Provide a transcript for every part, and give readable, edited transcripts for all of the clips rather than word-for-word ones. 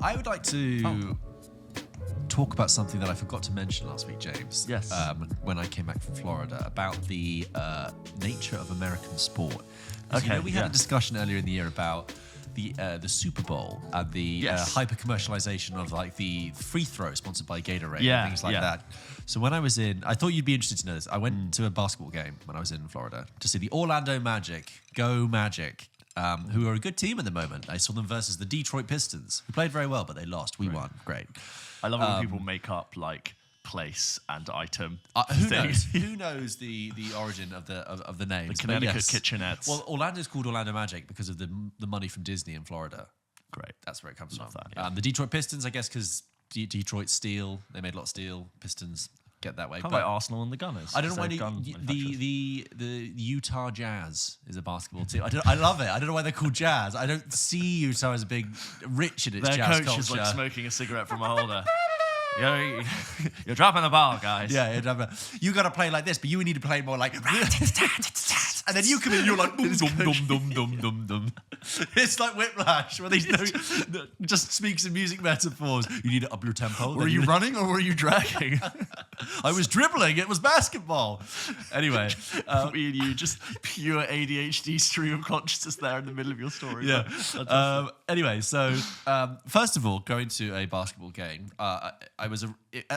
I would like to talk about something that I forgot to mention last week, James. Yes. When I came back from Florida, about the nature of American sport. Okay, we had a discussion earlier in the year about the Super Bowl and the hyper commercialization of like the free throw sponsored by Gatorade and things like that. So when I was I thought you'd be interested to know this. I went to a basketball game when I was in Florida to see the Orlando Magic, Go Magic, who are a good team at the moment. I saw them versus the Detroit Pistons, who played very well, but they lost. We won. Great. I love it when people make up like place and item. Who knows? Who knows the origin of the names? The Connecticut Kitchenettes. Well, Orlando's called Orlando Magic because of the money from Disney in Florida. Great. That's where it comes Love from. that, yeah. The Detroit Pistons, I guess, because Detroit steel. They made a lot of steel. Pistons get that way. How about Arsenal and the Gunners? I don't know why the Utah Jazz is a basketball team. I love it. I don't know why they're called Jazz. I don't see Utah as a big rich in its Their jazz coach culture. is like smoking a cigarette from a holder. You're dropping the ball, guys. Yeah, you got to play like this, but you need to play more like. And then you come in and you're like, dum, dum, dum, dum, dum, dum. It's like Whiplash, where these just speaks in music metaphors. You need to up your tempo. Were you running or were you dragging? I was dribbling. It was basketball. Anyway. Me and you, just pure ADHD stream of consciousness there in the middle of your story. Yeah. Anyway, so first of all, going to a basketball game, I was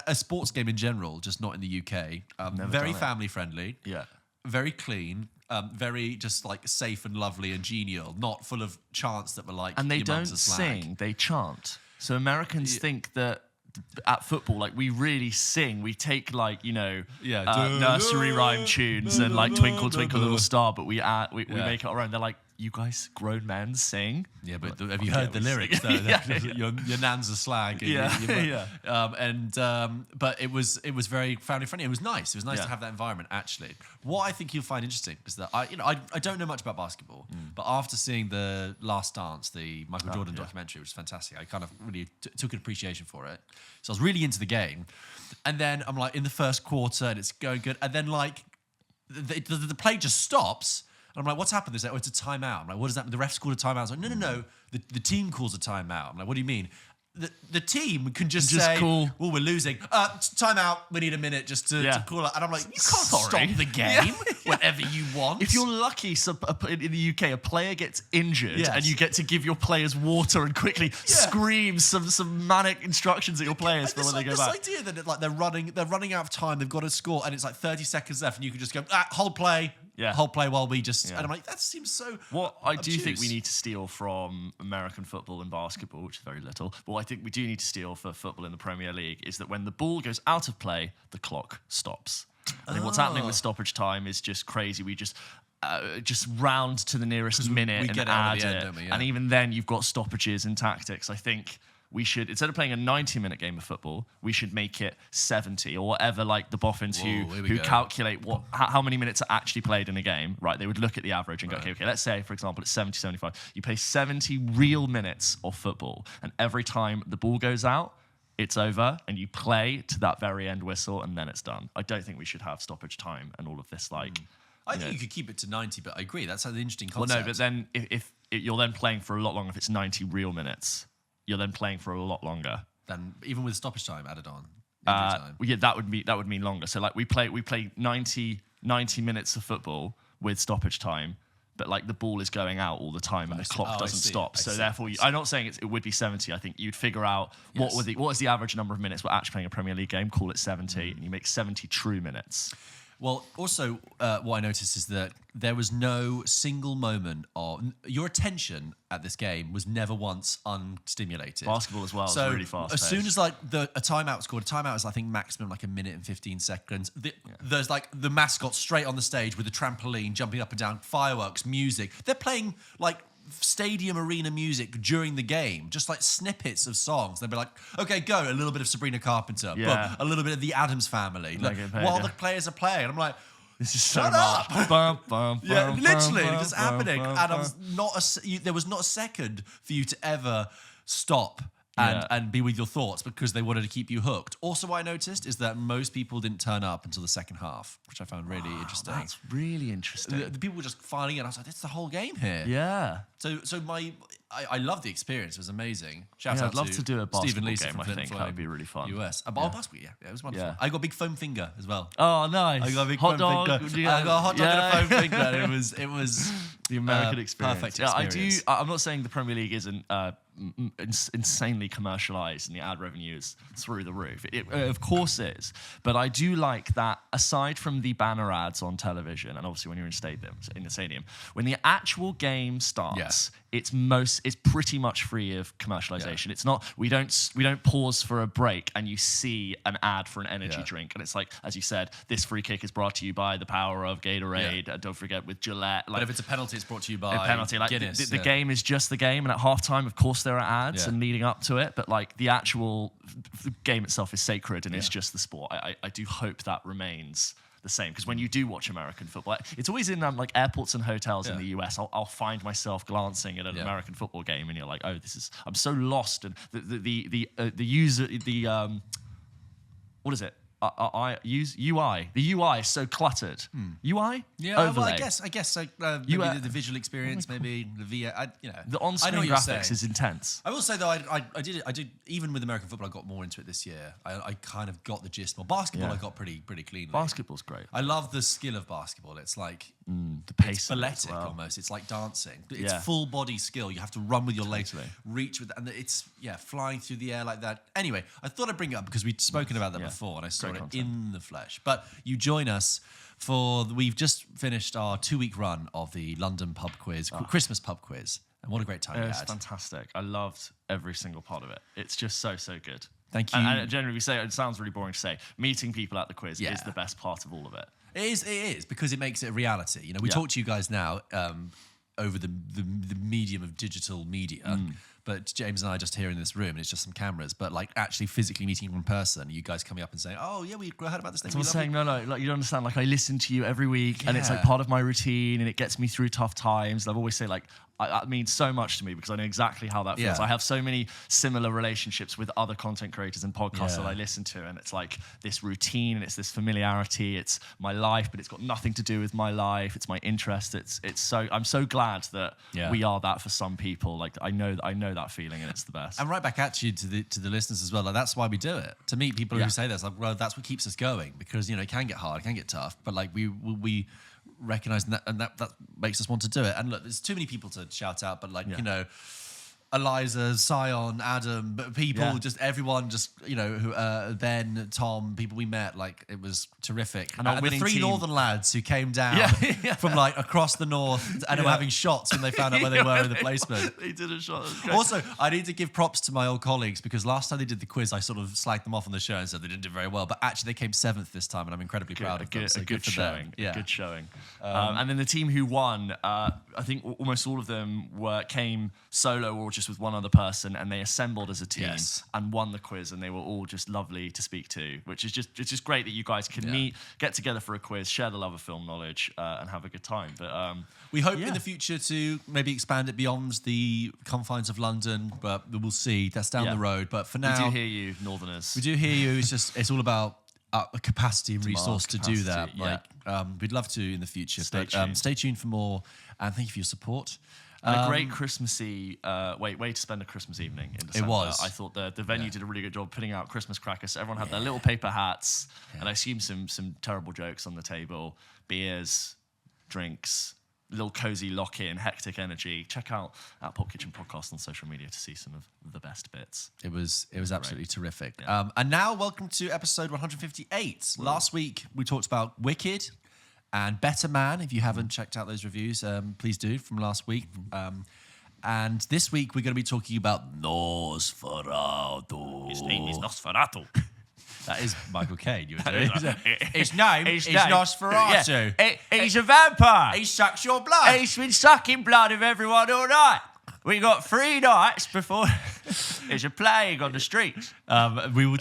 a sports game in general, just not in the UK. Very family friendly. Yeah. Very clean. Very just like safe and lovely and genial, not full of chants that were like. And they your don't mum's a slag. sing; they chant. So Americans think that at football, like we really sing. We take like nursery rhyme tunes and like Twinkle Twinkle Little Star, but we make it our own. They're like, you guys, grown men, sing. Yeah, but have you heard the lyrics though? Your nan's a slag. And but it was very family friendly. It was nice. It was nice to have that environment. Actually, what I think you'll find interesting is that I don't know much about basketball, but after seeing the Last Dance, the Michael Jordan documentary, which was fantastic, I kind of really took an appreciation for it. So I was really into the game, and then I'm like in the first quarter, and it's going good, and then like the play just stops. And I'm like, what's happened? They say, it's a timeout. I'm like, what does that mean? The ref's called a timeout. I was like, no. The team calls a timeout. I'm like, what do you mean? The team can just say, call. well, we're losing. Timeout. We need a minute just to call it. And I'm like, you can't stop the game whenever you want. If you're lucky, in the UK, a player gets injured and you get to give your players water and quickly scream some manic instructions at your players for when they go back. This idea that like they're running out of time, they've got to score, and it's like 30 seconds left, and you can just go, hold play. Yeah. Whole play while we just... And I'm like, that seems so What I do obtuse. think we need to steal from American football and basketball, which is very little, but what I think we do need to steal for football in the Premier League is that when the ball goes out of play, the clock stops. I think what's happening with stoppage time is just crazy. We just round to the nearest minute and add it. Don't we? Yeah. And even then, you've got stoppages and tactics. I think... we should, instead of playing a 90-minute game of football, we should make it 70 or whatever, like the boffins who calculate how many minutes are actually played in a game, right? They would look at the average and go, okay, let's say, for example, it's 70, 75. You play 70 real minutes of football, and every time the ball goes out, it's over, and you play to that very end whistle, and then it's done. I don't think we should have stoppage time and all of this, like... I think you could keep it to 90, but I agree. That's an interesting concept. Well, no, but then if you're then playing for a lot longer, if it's 90 real minutes... you're then playing for a lot longer. Then even with stoppage time added on. That would mean longer. So like we play 90 minutes of football with stoppage time, but like the ball is going out all the time and the clock doesn't stop. So therefore, I'm not saying it would be 70. I think you'd figure out what is the average number of minutes we're actually playing a Premier League game. Call it 70, and you make 70 true minutes. Well, also, what I noticed is that there was no single moment of... your attention at this game was never once unstimulated. Basketball as well, so is really fast. As soon as like a timeout scored, a timeout is I think maximum like a minute and 15 seconds. There's like the mascot straight on the stage with the trampoline, jumping up and down, fireworks, music. They're playing like... stadium arena music during the game, just like snippets of songs. They'd be like, okay, go, a little bit of Sabrina Carpenter, a little bit of the Addams Family, while the players are playing. And I'm like, this is so shut much. up. Literally, it's happening. And there was not a second for you to ever stop and be with your thoughts because they wanted to keep you hooked. Also, what I noticed is that most people didn't turn up until the second half, which I found really interesting. That's really interesting. The people were just filing in. I was like, "That's the whole game here." Yeah. So I love the experience. It was amazing. Shout out I'd love to do a basketball Stephen Lisa game. from I think that would be really fun. US. Basketball, yeah, it was wonderful. Yeah. I got a big foam finger as well. Oh, nice. I got a big hot foam dog. finger. Yeah. I got a hot dog and a foam finger. It was the American experience. Perfect Yeah, experience. I'm not saying the Premier League isn't insanely commercialized and the ad revenue is through the roof. It of course is, but I do like that. Aside from the banner ads on television, and obviously when you're in the stadium, when the actual game starts, it's pretty much free of commercialization. It's not. We don't pause for a break and you see an ad for an energy drink, and it's like, as you said, this free kick is brought to you by the power of Gatorade. Don't forget with Gillette. But if it's a penalty, it's brought to you by a penalty. Like Guinness. The game is just the game, and at halftime, of course, there are ads and leading up to it. But like the actual game itself is sacred, and it's just the sport. I do hope that remains the same, because when you do watch American football, it's always in like airports and hotels in the US. I'll find myself glancing at an American football game, and you're like, oh, I'm so lost. And the user, what is it? UI. The UI is so cluttered. UI? Yeah, overlay. well, I guess so. Maybe the visual experience, maybe the VA. The on-screen graphics is intense. I will say though, I did even with American football, I got more into it this year. I kind of got the gist more. Basketball, I got pretty cleanly. Basketball's great. I love the skill of basketball. It's like the pace, it's balletic almost. It's like dancing. It's full body skill. You have to run with your legs, reach with, and it's flying through the air like that. Anyway, I thought I'd bring it up because we'd spoken about that before, and I saw it in the flesh. But you join us we've just finished our 2-week run of the London pub quiz, Christmas pub quiz, and what a great time we had. It's fantastic. I loved every single part of it. It's just so good. Thank you. And generally, it sounds really boring to say, meeting people at the quiz is the best part of all of it. It is because it makes it a reality. You know, we talk to you guys now over the medium of digital media. But James and I are just here in this room, and it's just some cameras. But like actually physically meeting in person, you guys coming up and saying, "Oh yeah, we heard about this thing." So I'm saying, no, like you don't understand. Like I listen to you every week, and it's like part of my routine, and it gets me through tough times. And I've always say like, that means so much to me because I know exactly how that feels. I have so many similar relationships with other content creators and podcasts that I listen to, and it's like this routine and it's this familiarity. It's my life, but it's got nothing to do with my life. It's my interest. I'm so glad that we are that for some people. Like I know that feeling, and it's the best. And right back at you to the listeners as well. Like that's why we do it, to meet people who say this. Like, well, that's what keeps us going, because it can get hard, it can get tough, but like we recognize that, and that makes us want to do it. And look, there's too many people to shout out, but like Eliza, Sion, Adam, but people, just everyone, just who Ben, Tom, people we met, like it was terrific. And our winning the 3 team. Northern lads who came down from like across the north and were having shots when they found out where they were in the placement. They did a shot. Also, I need to give props to my old colleagues, because last time they did the quiz, I sort of slagged them off on the show and said they didn't do very well. But actually, they came 7th this time, and I'm incredibly proud of them. So good for showing. them. Yeah. Good showing. And then the team who won, I think almost all of them came solo or just with one other person, and they assembled as a team and won the quiz, and they were all just lovely to speak to, which is it's just great that you guys can meet, get together for a quiz, share the love of film knowledge, and have a good time. But we hope in the future to maybe expand it beyond the confines of London, but we'll see. That's down the road. But for now, we do hear you, Northerners. We do hear you. It's all about a capacity and resource to do that. We'd love to in the future. Stay tuned for more, and thank you for your support. And a great Christmassy way to spend a Christmas evening in December. It was. I thought the venue did a really good job putting out Christmas crackers. So everyone had their little paper hats, and I assume some terrible jokes on the table, beers, drinks, little cozy lock-in, hectic energy. Check out our Pulp Kitchen podcast on social media to see some of the best bits. It was absolutely terrific. Yeah. And now, welcome to episode 158. Whoa. Last week we talked about Wicked and Better Man. If you haven't checked out those reviews, please do, from last week. And this week we're going to be talking about Nosferatu. His name is Nosferatu. That is Michael Caine. You were doing. His name is Nosferatu. Yeah. He's a vampire. He sucks your blood. He's been sucking blood of everyone all night. We got 3 nights before It's a plague on the streets. We were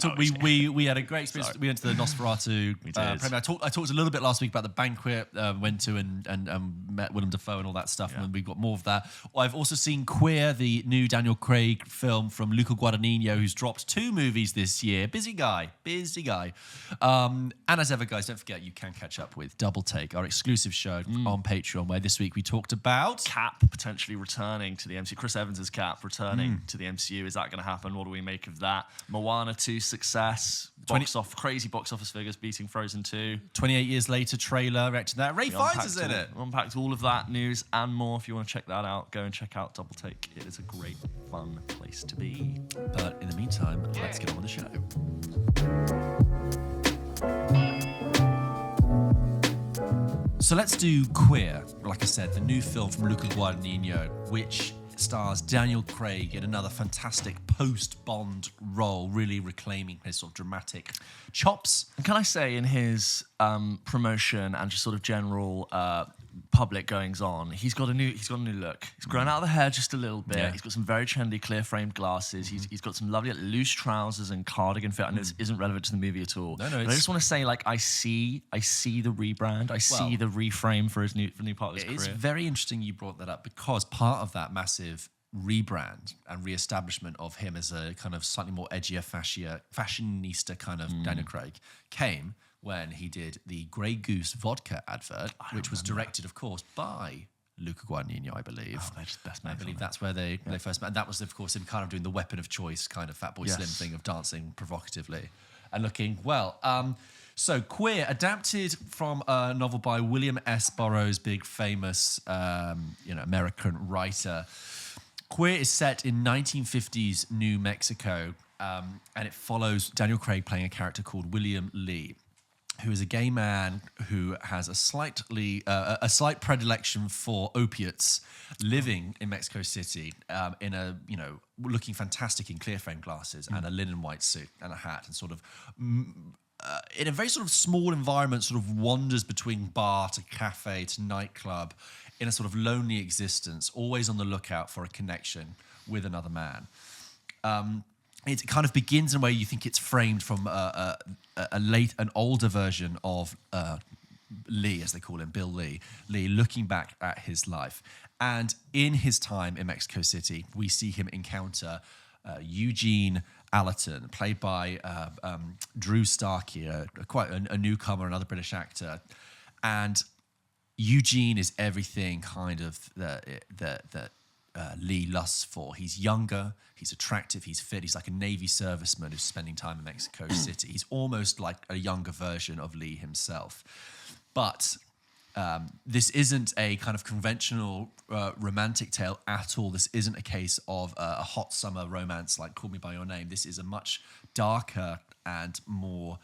we had a great experience. Sorry. We went to the Nosferatu premiere. I talked a little bit last week about the banquet. Went to and met Willem Dafoe and all that stuff, and we got more of that. I've also seen Queer, the new Daniel Craig film from Luca Guadagnino, who's dropped 2 movies this year. Busy guy. And as ever, guys, don't forget you can catch up with Double Take, our exclusive show on Patreon, where this week we talked about Cap potentially returning to the MCU. Chris Evans' Cap returning to the MCU. Is that going to happen? What do we make of that? Moana 2 success. Crazy box office figures beating Frozen 2. 28 years later trailer reacting to that. Ray Fiennes is in it. Unpacked all of that news and more. If you want to check that out, go and check out Double Take. It is a great, fun place to be. But in the meantime, let's get on with the show. So let's do Queer, like I said, the new film from Luca Guadagnino, which stars Daniel Craig in another fantastic post-Bond role, really reclaiming his sort of dramatic chops. And can I say, in his promotion and just sort of general public goings on, he's got a new look. He's grown out of the hair just a little bit. Yeah. He's got some very trendy clear framed glasses. He's got some lovely loose trousers and cardigan fit. And this isn't relevant to the movie at all. No, but I just want to say, like, I see the rebrand. I see the reframe for the new part of his career. It's very interesting you brought that up, because part of that massive rebrand and re-establishment of him as a kind of slightly more edgier, fashionista kind of Daniel Craig came when he did the Grey Goose vodka advert, which was directed, of course, by Luca Guadagnino, I believe. Oh, they're just best mates. I believe that's where they first met. And that was, of course, him kind of doing the weapon of choice kind of Fatboy Slim thing of dancing provocatively and looking well. So Queer, adapted from a novel by William S. Burroughs, big famous American writer. Queer is set in 1950s New Mexico, and it follows Daniel Craig playing a character called William Lee, who is a gay man who has a slight predilection for opiates, living in Mexico City, in a looking fantastic in clear frame glasses and a linen white suit and a hat, and sort of in a very sort of small environment, sort of wanders between bar to cafe to nightclub, in a sort of lonely existence, always on the lookout for a connection with another man. It kind of begins in a way you think it's framed from an older version of Lee, as they call him, Bill Lee, looking back at his life. And in his time in Mexico City, we see him encounter Eugene Allerton, played by Drew Starkey, quite a newcomer, another British actor. And Eugene is everything kind of that Lee lusts for. He's younger, he's attractive, he's fit, he's like a Navy serviceman who's spending time in Mexico City. He's almost like a younger version of Lee himself. But this isn't a kind of conventional romantic tale at all. This isn't a case of a hot summer romance like Call Me By Your Name. This is a much darker and more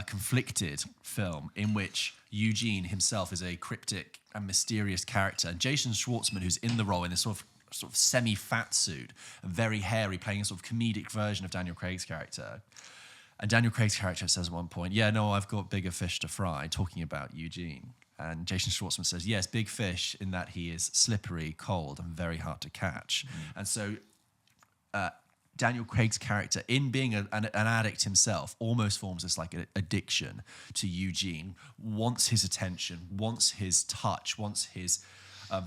conflicted film in which Eugene himself is a cryptic and mysterious character. And Jason Schwartzman, who's in the role in this sort of semi-fat suit and very hairy, playing a sort of comedic version of Daniel Craig's character. And Daniel Craig's character says at one point, "Yeah, no, I've got bigger fish to fry," talking about Eugene. And Jason Schwartzman says, "Yes, big fish in that he is slippery, cold, and very hard to catch." And so Daniel Craig's character, in being an addict himself, almost forms this like an addiction to Eugene, wants his attention, wants his touch, wants his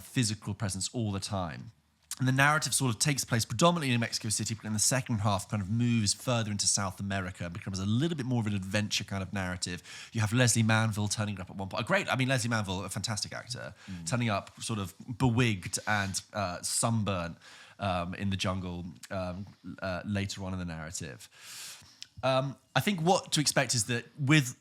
physical presence all the time. And the narrative sort of takes place predominantly in Mexico City, but in the second half kind of moves further into South America and becomes a little bit more of an adventure kind of narrative. You have Leslie Manville turning up at one point. Leslie Manville, a fantastic actor, turning up sort of bewigged and sunburnt in the jungle later on in the narrative. I think what to expect is that with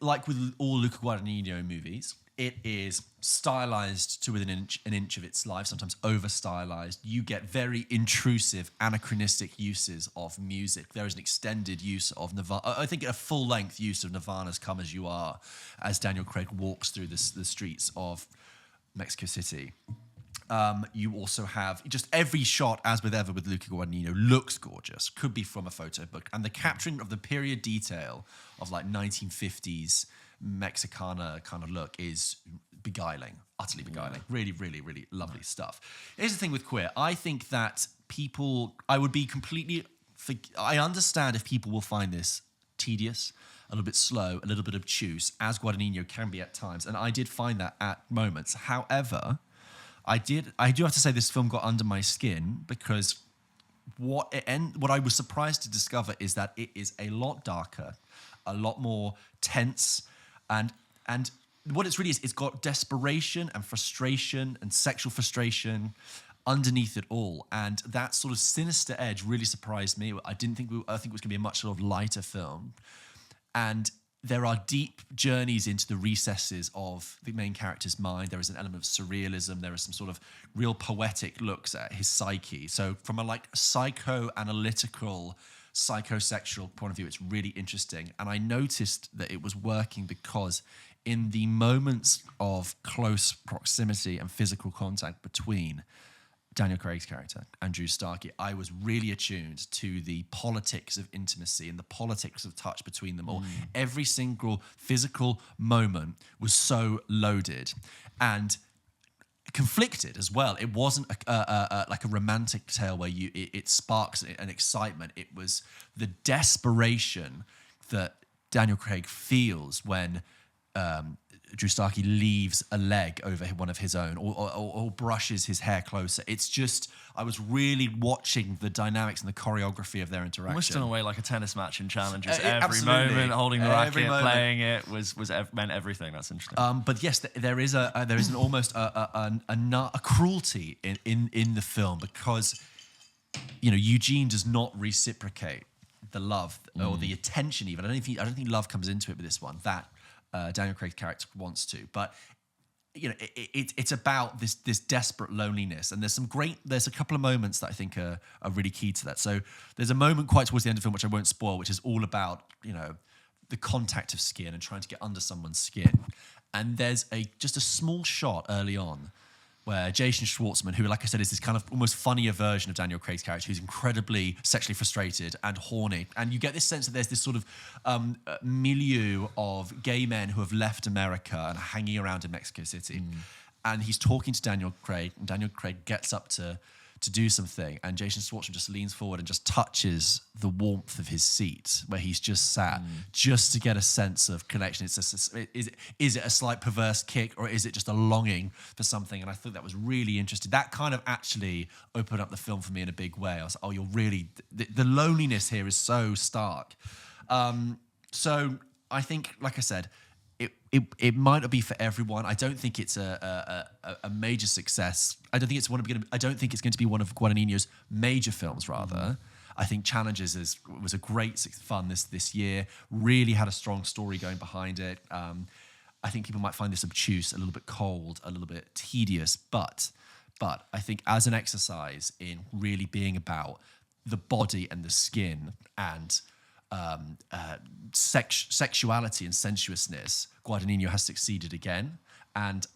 all Luca Guadagnino movies, it is stylized to within an inch of its life, sometimes over-stylized. You get very intrusive, anachronistic uses of music. There is an extended use of Nirvana. I think a full-length use of Nirvana's Come As You Are as Daniel Craig walks through the streets of Mexico City. You also have just every shot, as with ever with Luca Guadagnino, looks gorgeous. Could be from a photo book. And the capturing of the period detail of like 1950s Mexicana kind of look is beguiling, utterly beguiling. Really, really, really lovely stuff. Here's the thing with Queer. I think that I would be completely I understand if people will find this tedious, a little bit slow, a little bit obtuse, as Guadagnino can be at times, and I did find that at moments. However, I do have to say this film got under my skin because what I was surprised to discover is that it is a lot darker, a lot more tense, and what it's really is, it's got desperation and frustration and sexual frustration underneath it all, and that sort of sinister edge really surprised me. I think it was going to be a much sort of lighter film, and there are deep journeys into the recesses of the main character's mind. There is an element of surrealism. There is some sort of real poetic looks at his psyche. So from a like psychoanalytical, psychosexual point of view, it's really interesting. And I noticed that it was working because in the moments of close proximity and physical contact between Daniel Craig's character, Andrew Starkey, I was really attuned to the politics of intimacy and the politics of touch between them all. Every single physical moment was so loaded and conflicted as well. It wasn't like a romantic tale where it sparks an excitement. It was the desperation that Daniel Craig feels when Drew Starkey leaves a leg over one of his own or brushes his hair closer. It's just, I was really watching the dynamics and the choreography of their interaction. Almost in a way like a tennis match in challenges. Every Absolutely. moment, holding the racket, moment. Playing it meant everything. That's interesting. But yes, there is an almost a cruelty in the film because, you know, Eugene does not reciprocate the love or the attention even. I don't think love comes into it with this one. That Daniel Craig's character wants to, but you know, it's about this desperate loneliness, and there's a couple of moments that I think are really key to that. So there's a moment quite towards the end of the film, which I won't spoil, which is all about, you know, the contact of skin and trying to get under someone's skin. And there's just a small shot early on where Jason Schwartzman, who, like I said, is this kind of almost funnier version of Daniel Craig's character, who's incredibly sexually frustrated and horny. And you get this sense that there's this sort of milieu of gay men who have left America and are hanging around in Mexico City. And he's talking to Daniel Craig, and Daniel Craig gets up to do something, and Jason Schwartzman just leans forward and just touches the warmth of his seat where he's just sat, just to get a sense of connection. Is it a slight perverse kick, or is it just a longing for something? And I thought that was really interesting. That kind of actually opened up the film for me in a big way. I was like, oh, you're really... The loneliness here is so stark. So I think, like I said, it might not be for everyone. I don't think it's a major success. I don't think it's going to be one of Guadagnino's major films. Rather, I think Challenges was a great fun this year. Really had a strong story going behind it. I think people might find this obtuse, a little bit cold, a little bit tedious, but I think as an exercise in really being about the body and the skin and sexuality and sensuousness, Guadagnino has succeeded again, and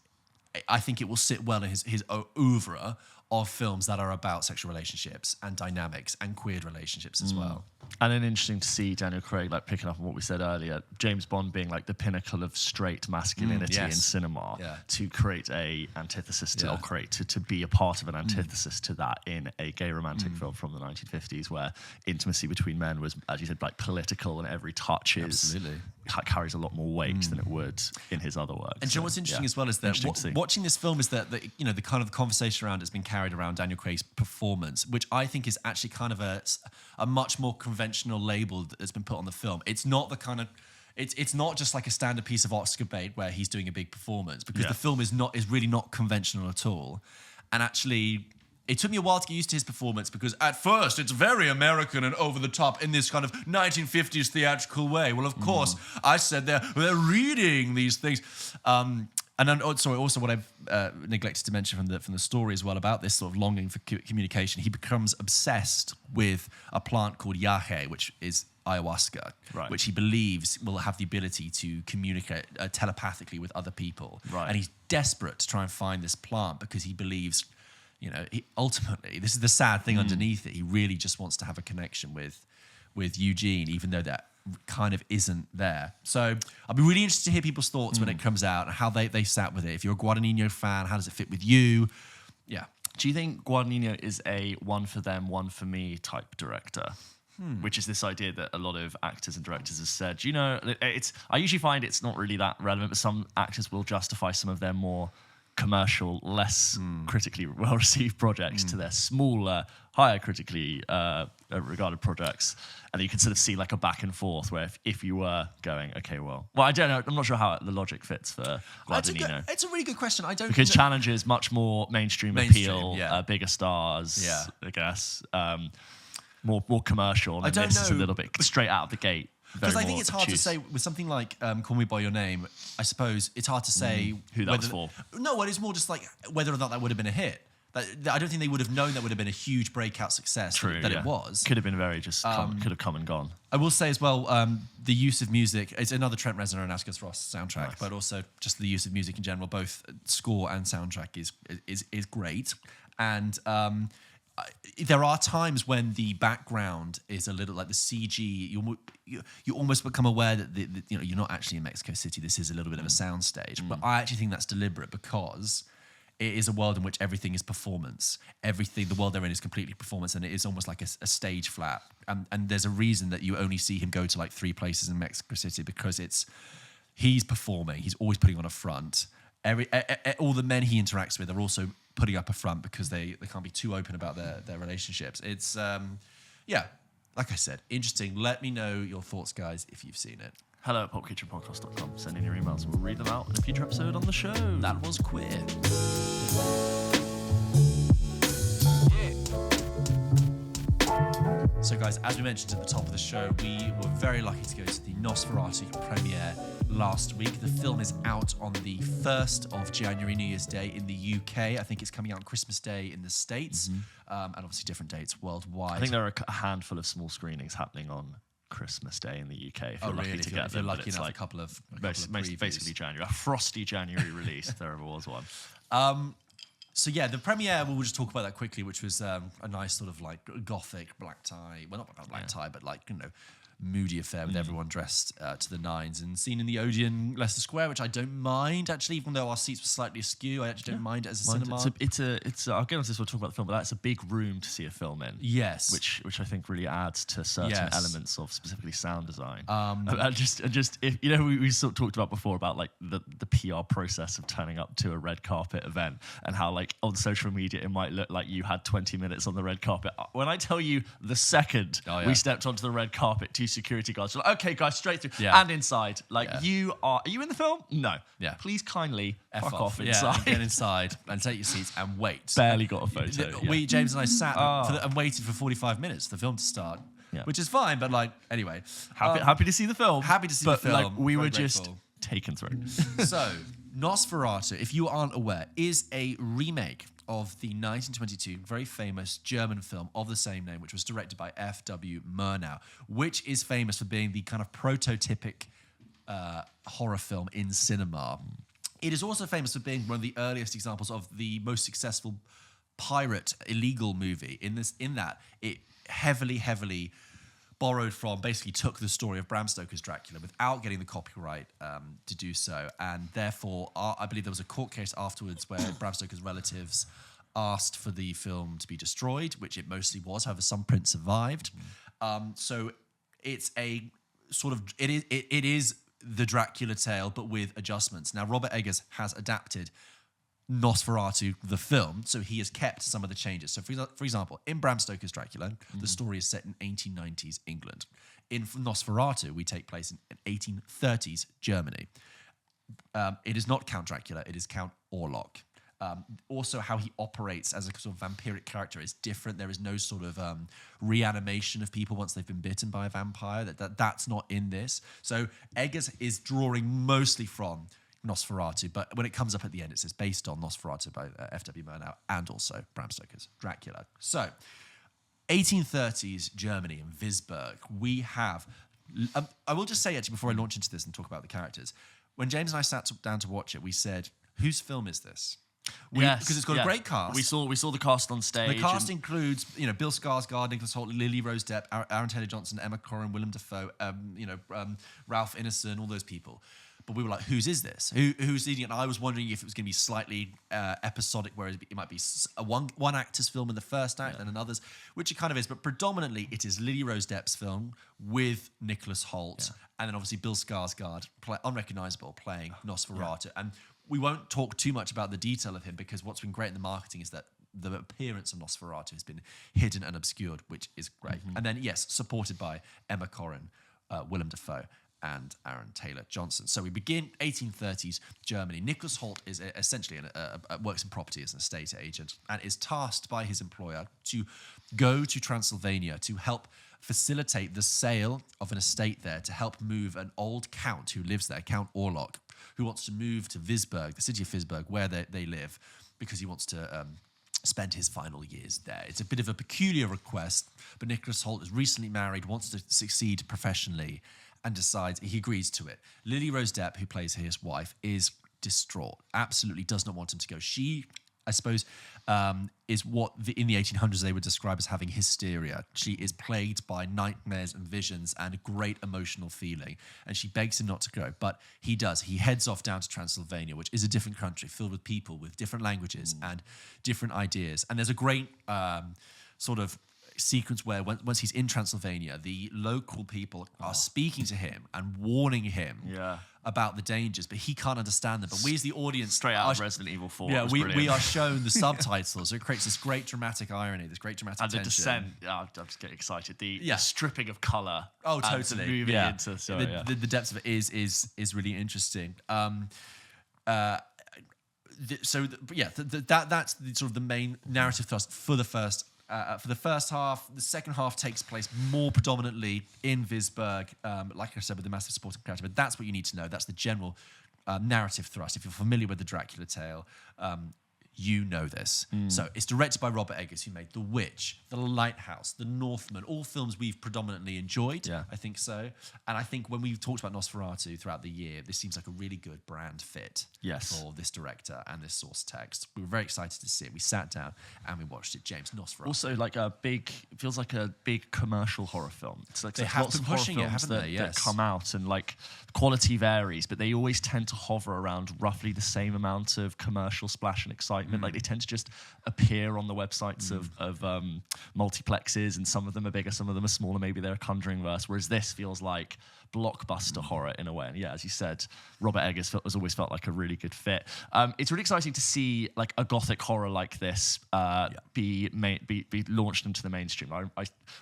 I think it will sit well in his oeuvre of films that are about sexual relationships and dynamics and queer relationships as well. And then interesting to see Daniel Craig, like picking up on what we said earlier, James Bond being like the pinnacle of straight masculinity in cinema, to create a antithesis to, or create to be a part of an antithesis to that in a gay romantic film from the 1950s, where intimacy between men was, as you said, like political, and every touch carries a lot more weight than it would in his other works. And you know what's interesting as well is that watching this film is that you know, the kind of conversation around it's been carried around Daniel Craig's performance, which I think is actually kind of a much more conventional label that's been put on the film. It's not the kind of it's not just like a standard piece of Oscar bait where he's doing a big performance, because the film is really not conventional at all. And actually, it took me a while to get used to his performance, because at first it's very American and over the top in this kind of 1950s theatrical way. Well, of course, I said they're reading these things. And then, also what I've neglected to mention from the story as well about this sort of longing for communication, he becomes obsessed with a plant called yahe, which is ayahuasca, which he believes will have the ability to communicate telepathically with other people. And he's desperate to try and find this plant because he believes, you know, ultimately, this is the sad thing underneath it, he really just wants to have a connection with Eugene, even though that kind of isn't there. So I'll be really interested to hear people's thoughts when it comes out and how they sat with it. If you're a Guadagnino fan, how does it fit with you? Yeah. Do you think Guadagnino is a one for them, one for me type director? which is this idea that a lot of actors and directors have said. You know, I usually find it's not really that relevant, but some actors will justify some of their more commercial, less critically well-received projects to their smaller, higher critically regarded projects. And you can sort of see like a back and forth where if you were going, okay, well, I don't know. I'm not sure how the logic fits for Guadagnino. It's a really good question. I don't because challenges much more mainstream appeal, bigger stars, I guess, more commercial. And this is a little bit straight out of the gate. Because I think it's hard to say with something like Call Me By Your Name, I suppose it's hard to say who that was for. No, well, it's more just like whether or not that would have been a hit. I don't think they would have known that would have been a huge breakout success it was. Could have been very just could have come and gone. I will say as well, the use of music, it's another Trent Reznor and Atticus Ross soundtrack, but also just the use of music in general, both score and soundtrack is great. And there are times when the background is a little like the CG. You almost become aware that you're not actually in Mexico City. This is a little bit of a soundstage. But I actually think that's deliberate because it is a world in which everything is performance. Everything, the world they're in is completely performance, and it is almost like a stage flat. And there's a reason that you only see him go to like 3 places in Mexico City because he's performing. He's always putting on a front. All the men he interacts with are also putting up a front because they can't be too open about their relationships. It's, like I said, interesting. Let me know your thoughts, guys, if you've seen it. Hello at popkitchenpodcast.com. Send in your emails and we'll read them out in a future episode on the show. That was queer. So guys, as we mentioned at the top of the show, we were very lucky to go to the Nosferatu premiere last week. The film is out on the 1st of January, New Year's Day in the UK. I think it's coming out on Christmas Day in the States, and obviously different dates worldwide. I think there are a handful of small screenings happening on Christmas Day in the UK. If you're lucky to get them, you're lucky enough, a couple of basically January, a frosty January release if there ever was one. So yeah, the premiere, we'll just talk about that quickly, which was a nice sort of like gothic black tie. Well, not black tie, but like, moody affair with everyone dressed to the nines and seen in the Odeon, Leicester Square, which I don't mind actually, even though our seats were slightly askew. I actually don't mind it as a cinema. It's I'll get on to this. We'll talk about the film, but that's a big room to see a film in. Yes, which I think really adds to certain elements of specifically sound design. And just if we sort of talked about before about like the PR process of turning up to a red carpet event and how like on social media it might look like you had 20 minutes on the red carpet. When I tell you the second we stepped onto the red carpet, 2 security guards were like, okay guys, straight through and inside. Like are you in the film? No. Yeah. Please kindly fuck off inside. And get inside and take your seats and wait. Barely got a photo. James and I sat and waited for 45 minutes for the film to start. Yeah. Which is fine, but like anyway. Happy to see the film. Happy to see the film. Like, we were just taken through. So Nosferatu, if you aren't aware, is a remake of the 1922 very famous German film of the same name, which was directed by F.W. Murnau, which is famous for being the kind of prototypic horror film in cinema. It is also famous for being one of the earliest examples of the most successful pirate illegal movie in that it heavily borrowed from, basically took the story of Bram Stoker's Dracula without getting the copyright to do so. And therefore, I believe there was a court case afterwards where Bram Stoker's relatives asked for the film to be destroyed, which it mostly was. However, some prints survived. So it's a sort of, it is the Dracula tale, but with adjustments. Now, Robert Eggers has adapted Nosferatu, the film, so he has kept some of the changes. So, for example, in Bram Stoker's Dracula, the story is set in 1890s England. In Nosferatu, we take place in 1830s Germany. It is not Count Dracula, it is Count Orlok. Also, how he operates as a sort of vampiric character is different. There is no sort of reanimation of people once they've been bitten by a vampire. That's not in this. So Eggers is drawing mostly from Nosferatu, but when it comes up at the end, it says based on Nosferatu by F.W. Murnau and also Bram Stoker's Dracula. So, 1830s Germany and Visberg, we have... I will just say, actually, before I launch into this and talk about the characters, when James and I sat down to watch it, we said, whose film is this? Because it's got a great cast. We saw the cast on stage. The cast includes, Bill Skarsgård, Nicholas Hoult, Lily Rose Depp, Aaron Taylor Johnson, Emma Corrin, Willem Dafoe, Ralph Ineson, all those people. But we were like, whose is this? Who's leading it? And I was wondering if it was going to be slightly episodic, whereas it might be one actor's film in the first act and another's, which it kind of is. But predominantly, it is Lily Rose Depp's film with Nicholas Hoult, and then obviously Bill Skarsgård, unrecognisable, playing Nosferatu. And we won't talk too much about the detail of him, because what's been great in the marketing is that the appearance of Nosferatu has been hidden and obscured, which is great. And then, yes, supported by Emma Corrin, Willem Dafoe, and Aaron Taylor Johnson. So we begin 1830s Germany. Nicholas Hoult is essentially works in property as an estate agent and is tasked by his employer to go to Transylvania to help facilitate the sale of an estate there, to help move an old count who lives there, Count Orlok, who wants to move to Visburg, the city of Visburg, where they live, because he wants to spend his final years there. It's a bit of a peculiar request, but Nicholas Hoult is recently married, wants to succeed professionally, and decides he agrees to it. Lily Rose Depp, who plays his wife, is distraught, absolutely does not want him to go. She, I suppose, is what in the 1800s they would describe as having hysteria. She is plagued by nightmares and visions and great emotional feeling, and she begs him not to go, but he does. He heads off down to Transylvania, which is a different country filled with people with different languages and different ideas. And there's a great sort of sequence where once he's in Transylvania, the local people are speaking to him and warning him about the dangers, but he can't understand them. But we as the audience... Straight out of Resident Evil 4. Yeah, we are shown the subtitles, so it creates this great dramatic irony, this great dramatic tension. And the descent, I'm just getting excited. The stripping of colour. Oh, totally. Moving into... The depths of it is really interesting. That's the sort of the main narrative thrust for the first half. The second half takes place more predominantly in Visburg, like I said, with the massive supporting character. But that's what you need to know. That's the general narrative thrust. If you're familiar with the Dracula tale, you know this. So it's directed by Robert Eggers, who made The Witch, The Lighthouse, The Northman, all films we've predominantly enjoyed. I think so. And I think when we've talked about Nosferatu throughout the year, this seems like a really good brand fit for this director and this source text. We were very excited to see it. We sat down and we watched it. James, Nosferatu. Also, like it feels like a big commercial horror film. It's like they have been pushing it, haven't they? That come out, and like quality varies, but they always tend to hover around roughly the same amount of commercial splash and excitement. Like they tend to just appear on the websites of multiplexes, and some of them are bigger, some of them are smaller. Maybe they're a Conjuring verse, whereas this feels like blockbuster horror in a way. And yeah, as you said, Robert Eggers has always felt like a really good fit. It's really exciting to see like a gothic horror like this be launched into the mainstream.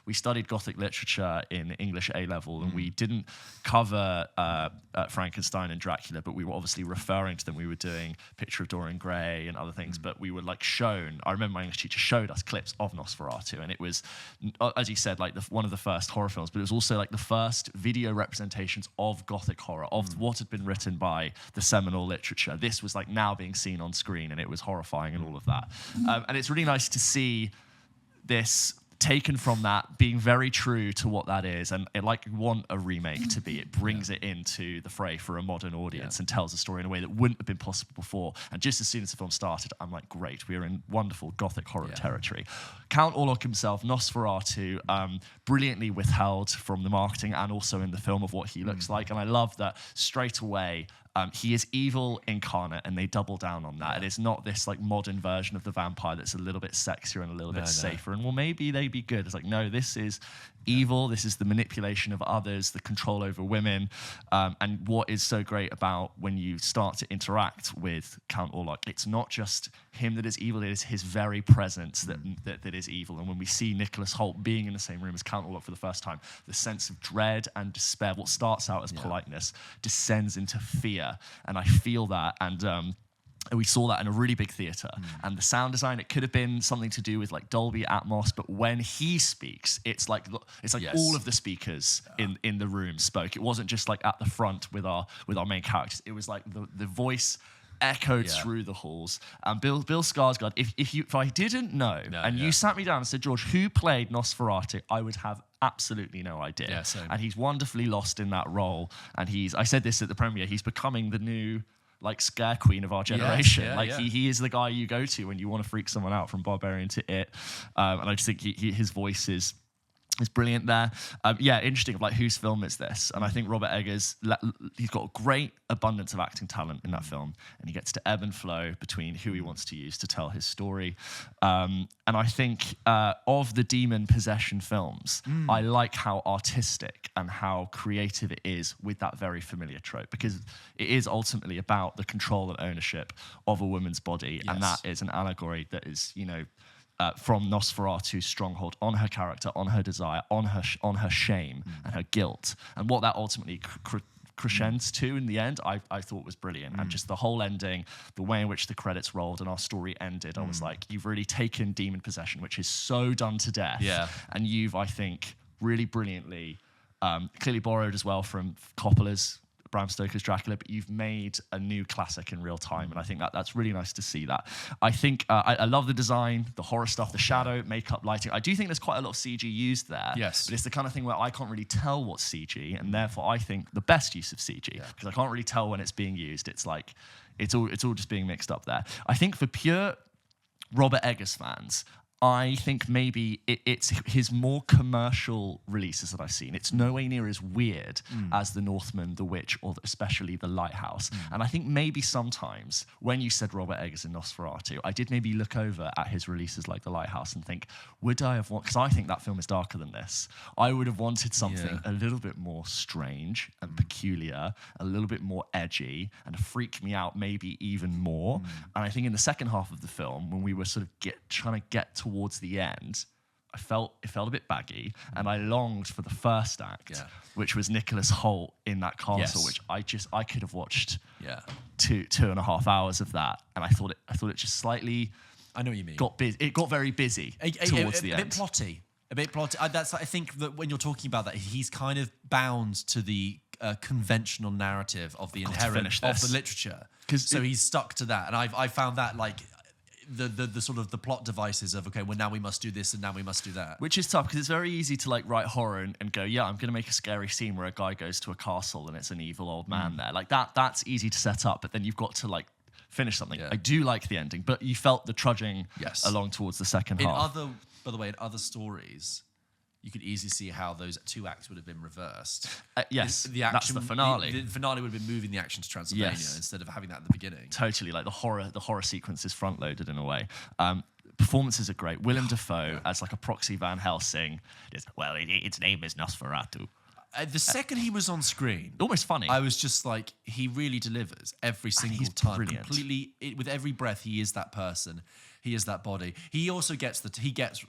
We studied gothic literature in English A level, and we didn't cover Frankenstein and Dracula, but we were obviously referring to them. We were doing Picture of Dorian Gray and other things, but we were like shown. I remember my English teacher showed us clips of Nosferatu, and it was, as you said, like one of the first horror films, but it was also like the first video representations of gothic horror, of what had been written by the seminal literature. This was like now being seen on screen, and it was horrifying and all of that. And it's really nice to see this taken from that, being very true to what that is, and it like want a remake to be. It brings it into the fray for a modern audience and tells a story in a way that wouldn't have been possible before. And just as soon as the film started, I'm like, great, we're in wonderful gothic horror territory. Count Orlok himself, Nosferatu, brilliantly withheld from the marketing and also in the film of what he looks like. And I love that straight away. He is evil incarnate, and they double down on that. It is not this like modern version of the vampire that's a little bit sexier and a little bit safer. And well, maybe they'd be good. It's like, no, this is evil. This is the manipulation of others, the control over women. And what is so great about when you start to interact with Count Orlok, it's not just him that is evil, it is his very presence that is evil. And when we see Nicholas Hoult being in the same room as Count Orlok for the first time, the sense of dread and despair, what starts out as politeness, descends into fear. And I feel that, and we saw that in a really big theatre. And the sound design, it could have been something to do with like Dolby Atmos, but when he speaks, it's like all of the speakers in the room spoke. It wasn't just like at the front with our main characters. It was like the voice echoed through the halls. And Bill Skarsgård, if I didn't know, you sat me down and said, George, who played Nosferatu, I would have absolutely no idea. And he's wonderfully lost in that role. And I said this at the premiere, he's becoming the new like scare queen of our generation. He is the guy you go to when you want to freak someone out, from Barbarian to It. And I just think his voice is It's brilliant there. Interesting. Like, whose film is this? And I think Robert Eggers, he's got a great abundance of acting talent in that film, and he gets to ebb and flow between who he wants to use to tell his story. And I think of the demon possession films, I like how artistic and how creative it is with that very familiar trope, because it is ultimately about the control and ownership of a woman's body, and that is an allegory that is, from Nosferatu's stronghold on her character, on her desire, on her shame and her guilt, and what that ultimately crescends to in the end, I thought was brilliant. And just the whole ending, the way in which the credits rolled and our story ended, I was like, you've really taken demon possession, which is so done to death, and you've, I think, really brilliantly, clearly borrowed as well from Coppola's Bram Stoker's Dracula, but you've made a new classic in real time, and I think that's really nice to see that. I think I love the design, the horror stuff, the shadow, makeup, lighting. I do think there's quite a lot of CG used there. Yes. But it's the kind of thing where I can't really tell what's CG, and therefore I think the best use of CG, because I can't really tell when it's being used. It's like, it's all just being mixed up there. I think for pure Robert Eggers fans, I think maybe it's his more commercial releases that I've seen. It's nowhere near as weird as The Northman, The Witch, or especially The Lighthouse. And I think maybe sometimes when you said Robert Eggers in Nosferatu, I did maybe look over at his releases like The Lighthouse and think, would I have wanted, because I think that film is darker than this, I would have wanted something a little bit more strange and peculiar, a little bit more edgy, and freak me out maybe even more. And I think in the second half of the film, when we were sort of trying to get towards the end, it felt a bit baggy, and I longed for the first act, which was Nicholas Hoult in that castle, which I could have watched 2.5 hours of that, and I thought it just slightly, I know what you mean, it got very busy towards the end. A bit plotty. That's, I think that when you're talking about that, he's kind of bound to the conventional narrative of the inherent of the literature, so he's stuck to that, and I found that like the sort of the plot devices of, okay, well, now we must do this and now we must do that. Which is tough, because it's very easy to like write horror and go, yeah, I'm going to make a scary scene where a guy goes to a castle and it's an evil old man there. Like that's easy to set up, but then you've got to like finish something. I do like the ending, but you felt the trudging along towards the second half. By the way, in other stories, you could easily see how those two acts would have been reversed. Yes, that's the finale. The finale would have been moving the action to Transylvania instead of having that at the beginning. Totally, like the horror sequence is front loaded in a way. Performances are great. Willem Dafoe as like a proxy Van Helsing. Its name is Nosferatu. The second he was on screen, almost funny. I was just like, he really delivers every single time. Brilliant. Completely, with every breath, he is that person. He is that body. He also gets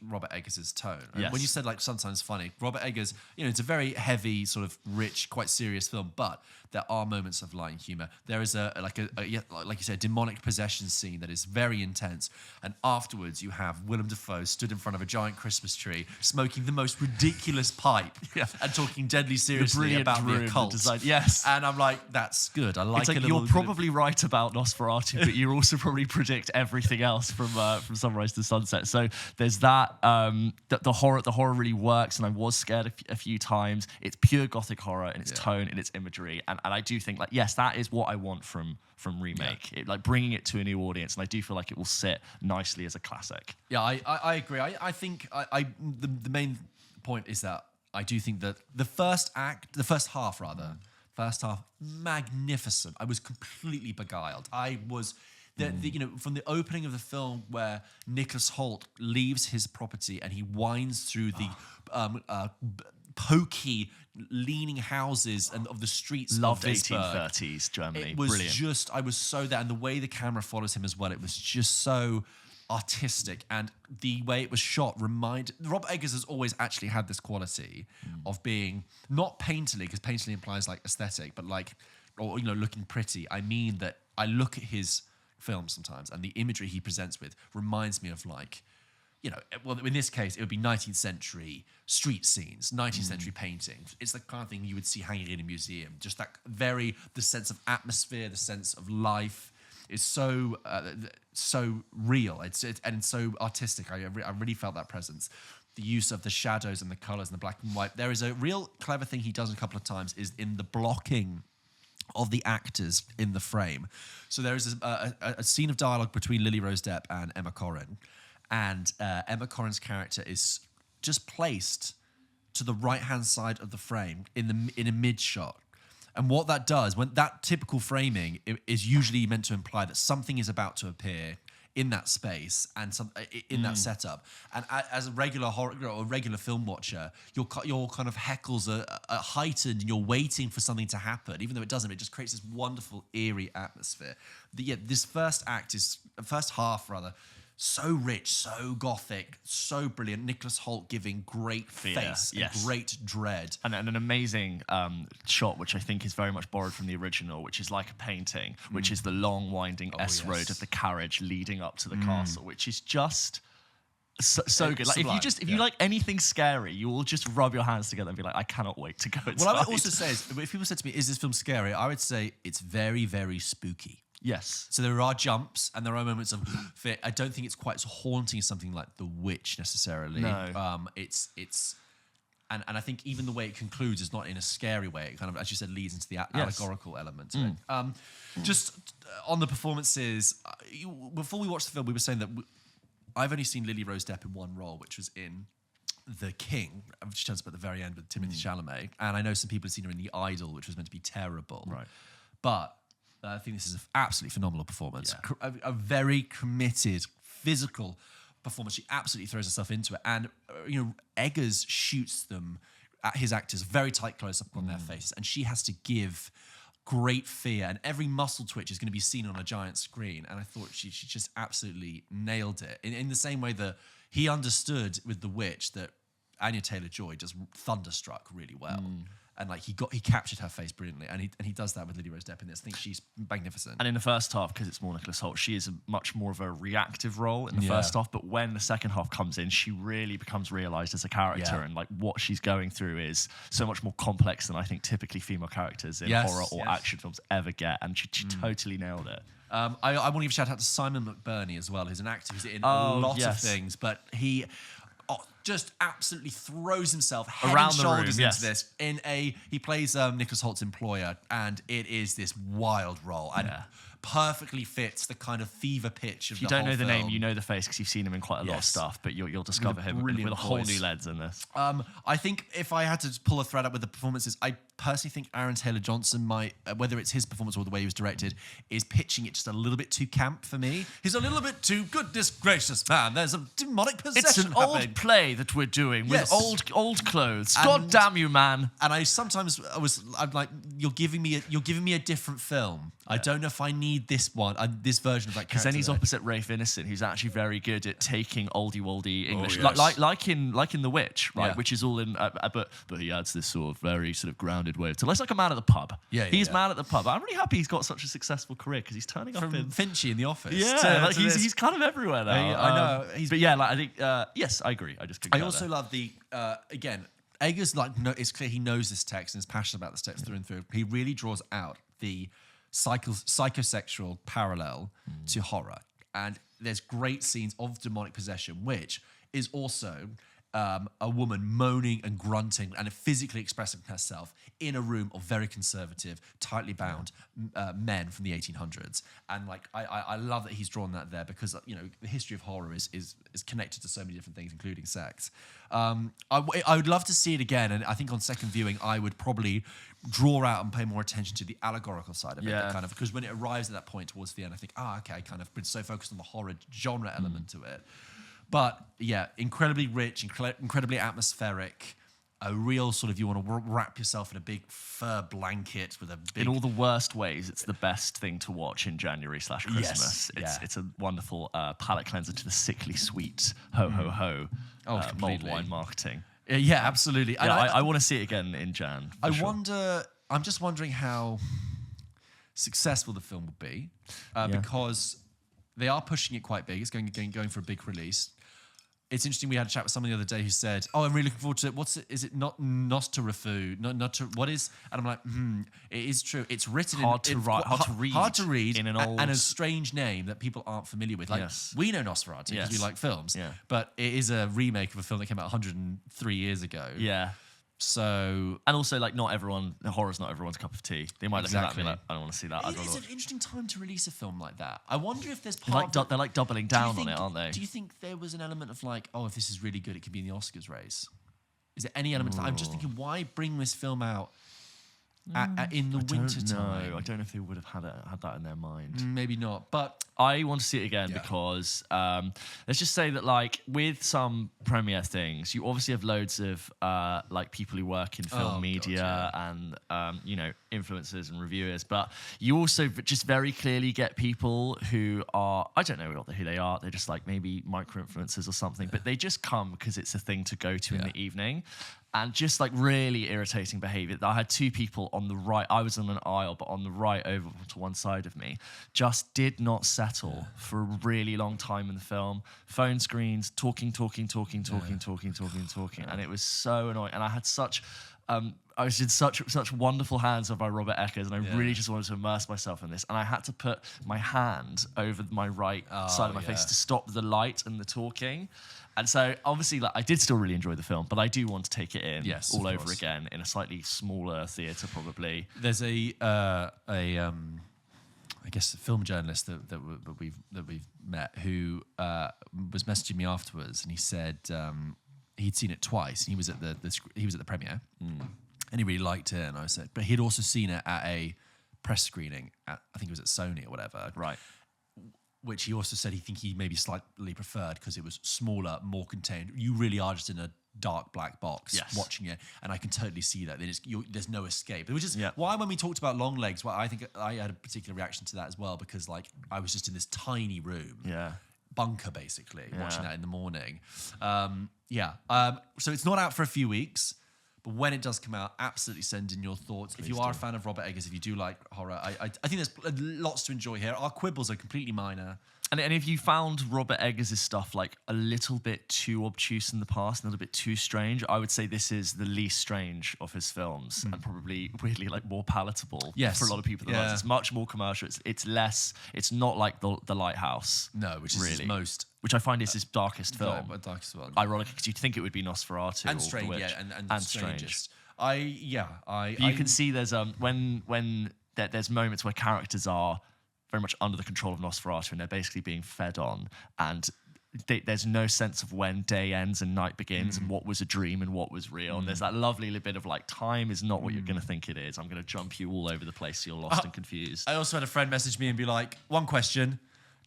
Robert Eggers' tone. Yes. When you said like sometimes funny, Robert Eggers, it's a very heavy, sort of rich, quite serious film, but there are moments of light humor. There is like you said, demonic possession scene that is very intense, and afterwards you have Willem Dafoe stood in front of a giant Christmas tree, smoking the most ridiculous pipe and talking deadly seriously about the occult. Yes, and I'm like, that's good. I like. It's like you're probably right about Nosferatu, but you also probably predict everything else from Sunrise to Sunset. So there's that. The horror really works, and I was scared a few times. It's pure gothic horror in its tone, in its imagery, and I do think like, yes, that is what I want from remake. It, like bringing it to a new audience, and I do feel like it will sit nicely as a classic. Yeah, I agree. I think the main point is that I do think that the first half, magnificent. I was completely beguiled. I was. From the opening of the film where Nicholas Hoult leaves his property and he winds through the pokey, leaning houses and of the streets Loved of Duisburg. 1830s Germany. It was brilliant. I was so there, and the way the camera follows him as well, it was just so artistic, and the way it was shot Robert Eggers has always actually had this quality of being not painterly, because painterly implies like aesthetic, but like, or looking pretty. I mean that I look at his film sometimes, and the imagery he presents with reminds me of like, well, in this case, it would be 19th century street scenes, 19th century paintings. It's the kind of thing you would see hanging in a museum. Just that the sense of atmosphere, the sense of life is so real. It's so artistic. I really felt that presence. The use of the shadows and the colors and the black and white. There is a real clever thing he does a couple of times is in the blocking of the actors in the frame. So there is a scene of dialogue between Lily Rose Depp and Emma Corrin, and Emma Corrin's character is just placed to the right-hand side of the frame in a mid-shot. And what that does, when that typical framing is usually meant to imply that something is about to appear in that space and in that setup. And as a regular horror or a regular film watcher, your kind of heckles are heightened, and you're waiting for something to happen, even though it doesn't. It just creates this wonderful, eerie atmosphere. This first half, so rich, so gothic, so brilliant. Nicholas Hoult giving great face and great dread. And an amazing shot, which I think is very much borrowed from the original, which is like a painting, which is the long winding road of the carriage leading up to the castle, which is just so good. Like if you like anything scary, you will just rub your hands together and be like, I cannot wait to go inside. What I would also say is, if people said to me, is this film scary? I would say it's very, very spooky. Yes. So there are jumps and there are moments of fear. I don't think it's quite as haunting as something like The Witch necessarily. No. And I think even the way it concludes is not in a scary way. It kind of, as you said, leads into the allegorical element to it. Just on the performances, before we watched the film, we were saying that I've only seen Lily Rose Depp in one role, which was in The King, which turns up at the very end with Timothée Chalamet. And I know some people have seen her in The Idol, which was meant to be terrible. Right. But I think this is an absolutely phenomenal performance. Yeah. A very committed, physical performance. She absolutely throws herself into it. And, Eggers shoots them, his actors, very tight close-up on their faces. And she has to give great fear. And every muscle twitch is going to be seen on a giant screen. And I thought she just absolutely nailed it. In the same way that he understood with The Witch that Anya Taylor-Joy does Thunderstruck really well. And like he captured her face brilliantly, and he does that with Lily Rose Depp in this. I think she's magnificent. And in the first half, because it's more Nicholas Hoult, she is much more of a reactive role in the first half. But when the second half comes in, she really becomes realised as a character, and like what she's going through is so much more complex than I think typically female characters in horror or action films ever get. And she totally nailed it. I want to give a shout out to Simon McBurney as well, who's an actor who's in a lot of things, but he just absolutely throws himself head and shoulders into this. He plays Nicholas Holt's employer, and it is this wild role and perfectly fits the kind of fever pitch of the whole film. If you don't know the name, you know the face because you've seen him in quite a lot of stuff, but you'll discover him with a whole new lens in this. I think if I had to pull a thread up with the performances, I personally think Aaron Taylor-Johnson might, whether it's his performance or the way he was directed, is pitching it just a little bit too camp for me. He's a little bit too, goodness gracious, man, there's a demonic possession It's an old play that we're doing with old clothes. God damn you, man. And I'm like, you're giving me a different film. I don't know if I need this one, this version of that character. Because then he's opposite Rafe Innocent, who's actually very good at taking oldie English, like in The Witch, right? Which is all in, but he adds this sort of very sort of grounded way to. It's like a man at the pub. He's man at the pub. I'm really happy he's got such a successful career because he's turning up in Finchy in The Office. Yeah, he's kind of everywhere now. I know. But yeah, like I think yes, I agree. I just couldn't. I also love the again. Eggers it's clear he knows this text and is passionate about this text through and through. He really draws out the psychosexual parallel to horror, and there's great scenes of demonic possession, which is also a woman moaning and grunting and physically expressing herself in a room of very conservative, tightly bound men from the 1800s. And like I love that he's drawn that there because the history of horror is connected to so many different things, including sex. I would love to see it again, and I think on second viewing I would probably draw out and pay more attention to the allegorical side of it, kind of, because when it arrives at that point towards the end, I think, okay, I kind of been so focused on the horror genre element to it. But yeah, incredibly rich, incredibly atmospheric. A real sort of, you want to wrap yourself in a big fur blanket with a big... In all the worst ways, it's the best thing to watch in January/Christmas. It's a wonderful palate cleanser to the sickly sweet ho-ho-ho mulled wine marketing. Yeah, absolutely. Yeah, I want to see it again in Jan. I'm just wondering how successful the film will be because they are pushing it quite big. It's going for a big release. It's interesting. We had a chat with someone the other day who said, "Oh, I'm really looking forward to it. What's it? Is it not Nosferatu? What is?" And I'm like, it is true. It's written hard to read in and a strange name that people aren't familiar with. Like we know Nosferatu because we like films, but it is a remake of a film that came out 103 years ago. Yeah. So, and also, like, horror's not everyone's cup of tea. They might look at that and be like, I don't want to see that. It's an interesting time to release a film like that. I wonder if there's part they're like doubling down on it, aren't they? Do you think there was an element of like, oh, if this is really good, it could be in the Oscars race? Is there any element? I'm just thinking, why bring this film out in the winter time? I don't know if they would have had that in their mind. Maybe not, but I want to see it again because let's just say that, like, with some premiere things, you obviously have loads of like people who work in film media and influencers and reviewers, but you also just very clearly get people who are, I don't know who they are, they're just like maybe micro influencers or something, but they just come because it's a thing to go to in the evening. And just like really irritating behavior. I had two people on the right, I was on an aisle, but on the right over to one side of me, just did not settle for a really long time in the film. Phone screens, talking. And it was so annoying. And I had I was in such wonderful hands by Robert Eggers, and I really just wanted to immerse myself in this. And I had to put my hand over my right side of my face to stop the light and the talking. And so, obviously, like, I did still really enjoy the film, but I do want to take it in all over again in a slightly smaller theatre, probably. There's I guess, a film journalist that we've met who was messaging me afterwards, and he said he'd seen it twice. And he was at the premiere, and he really liked it. And I said, but he'd also seen it at a press screening at, I think it was at Sony or whatever, right? Which he also said he maybe slightly preferred because it was smaller, more contained. You really are just in a dark black box watching it, and I can totally see that. There's no escape. Which is why when we talked about Long Legs, I think I had a particular reaction to that as well, because like I was just in this tiny room, bunker basically, watching that in the morning. So it's not out for a few weeks. But when it does come out, absolutely send in your thoughts. Please if you are a fan of Robert Eggers, if you do like horror, I think there's lots to enjoy here. Our quibbles are completely minor. And if you found Robert Eggers' stuff like a little bit too obtuse in the past, a little bit too strange, I would say this is the least strange of his films and probably weirdly like more palatable for a lot of people. It's much more commercial. It's less. It's not like the Lighthouse. No, which is his most. Which I find is his darkest film. Darkest one. Ironically, because you'd think it would be Nosferatu and Strange, and Strange. You can see there's when there's moments where characters are very much under the control of Nosferatu, and they're basically being fed on, and there's no sense of when day ends and night begins, and what was a dream and what was real. And there's that lovely bit of like, time is not what you're going to think it is. I'm going to jump you all over the place so you're lost and confused. I also had a friend message me and be like, one question.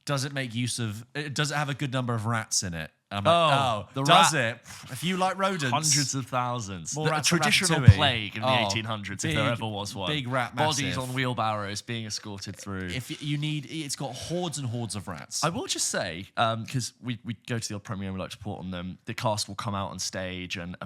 Does it have a good number of rats in it? And I'm like, does it? If you like rodents. Hundreds of thousands. More a traditional Ratatouille. Plague in the 1800s, if there ever was one. Big rat Bodies massive. on wheelbarrows being escorted through. If you need, it's got hordes and hordes of rats. I will just say, because we go to the old premiere and we like to report on them, the cast will come out on stage and,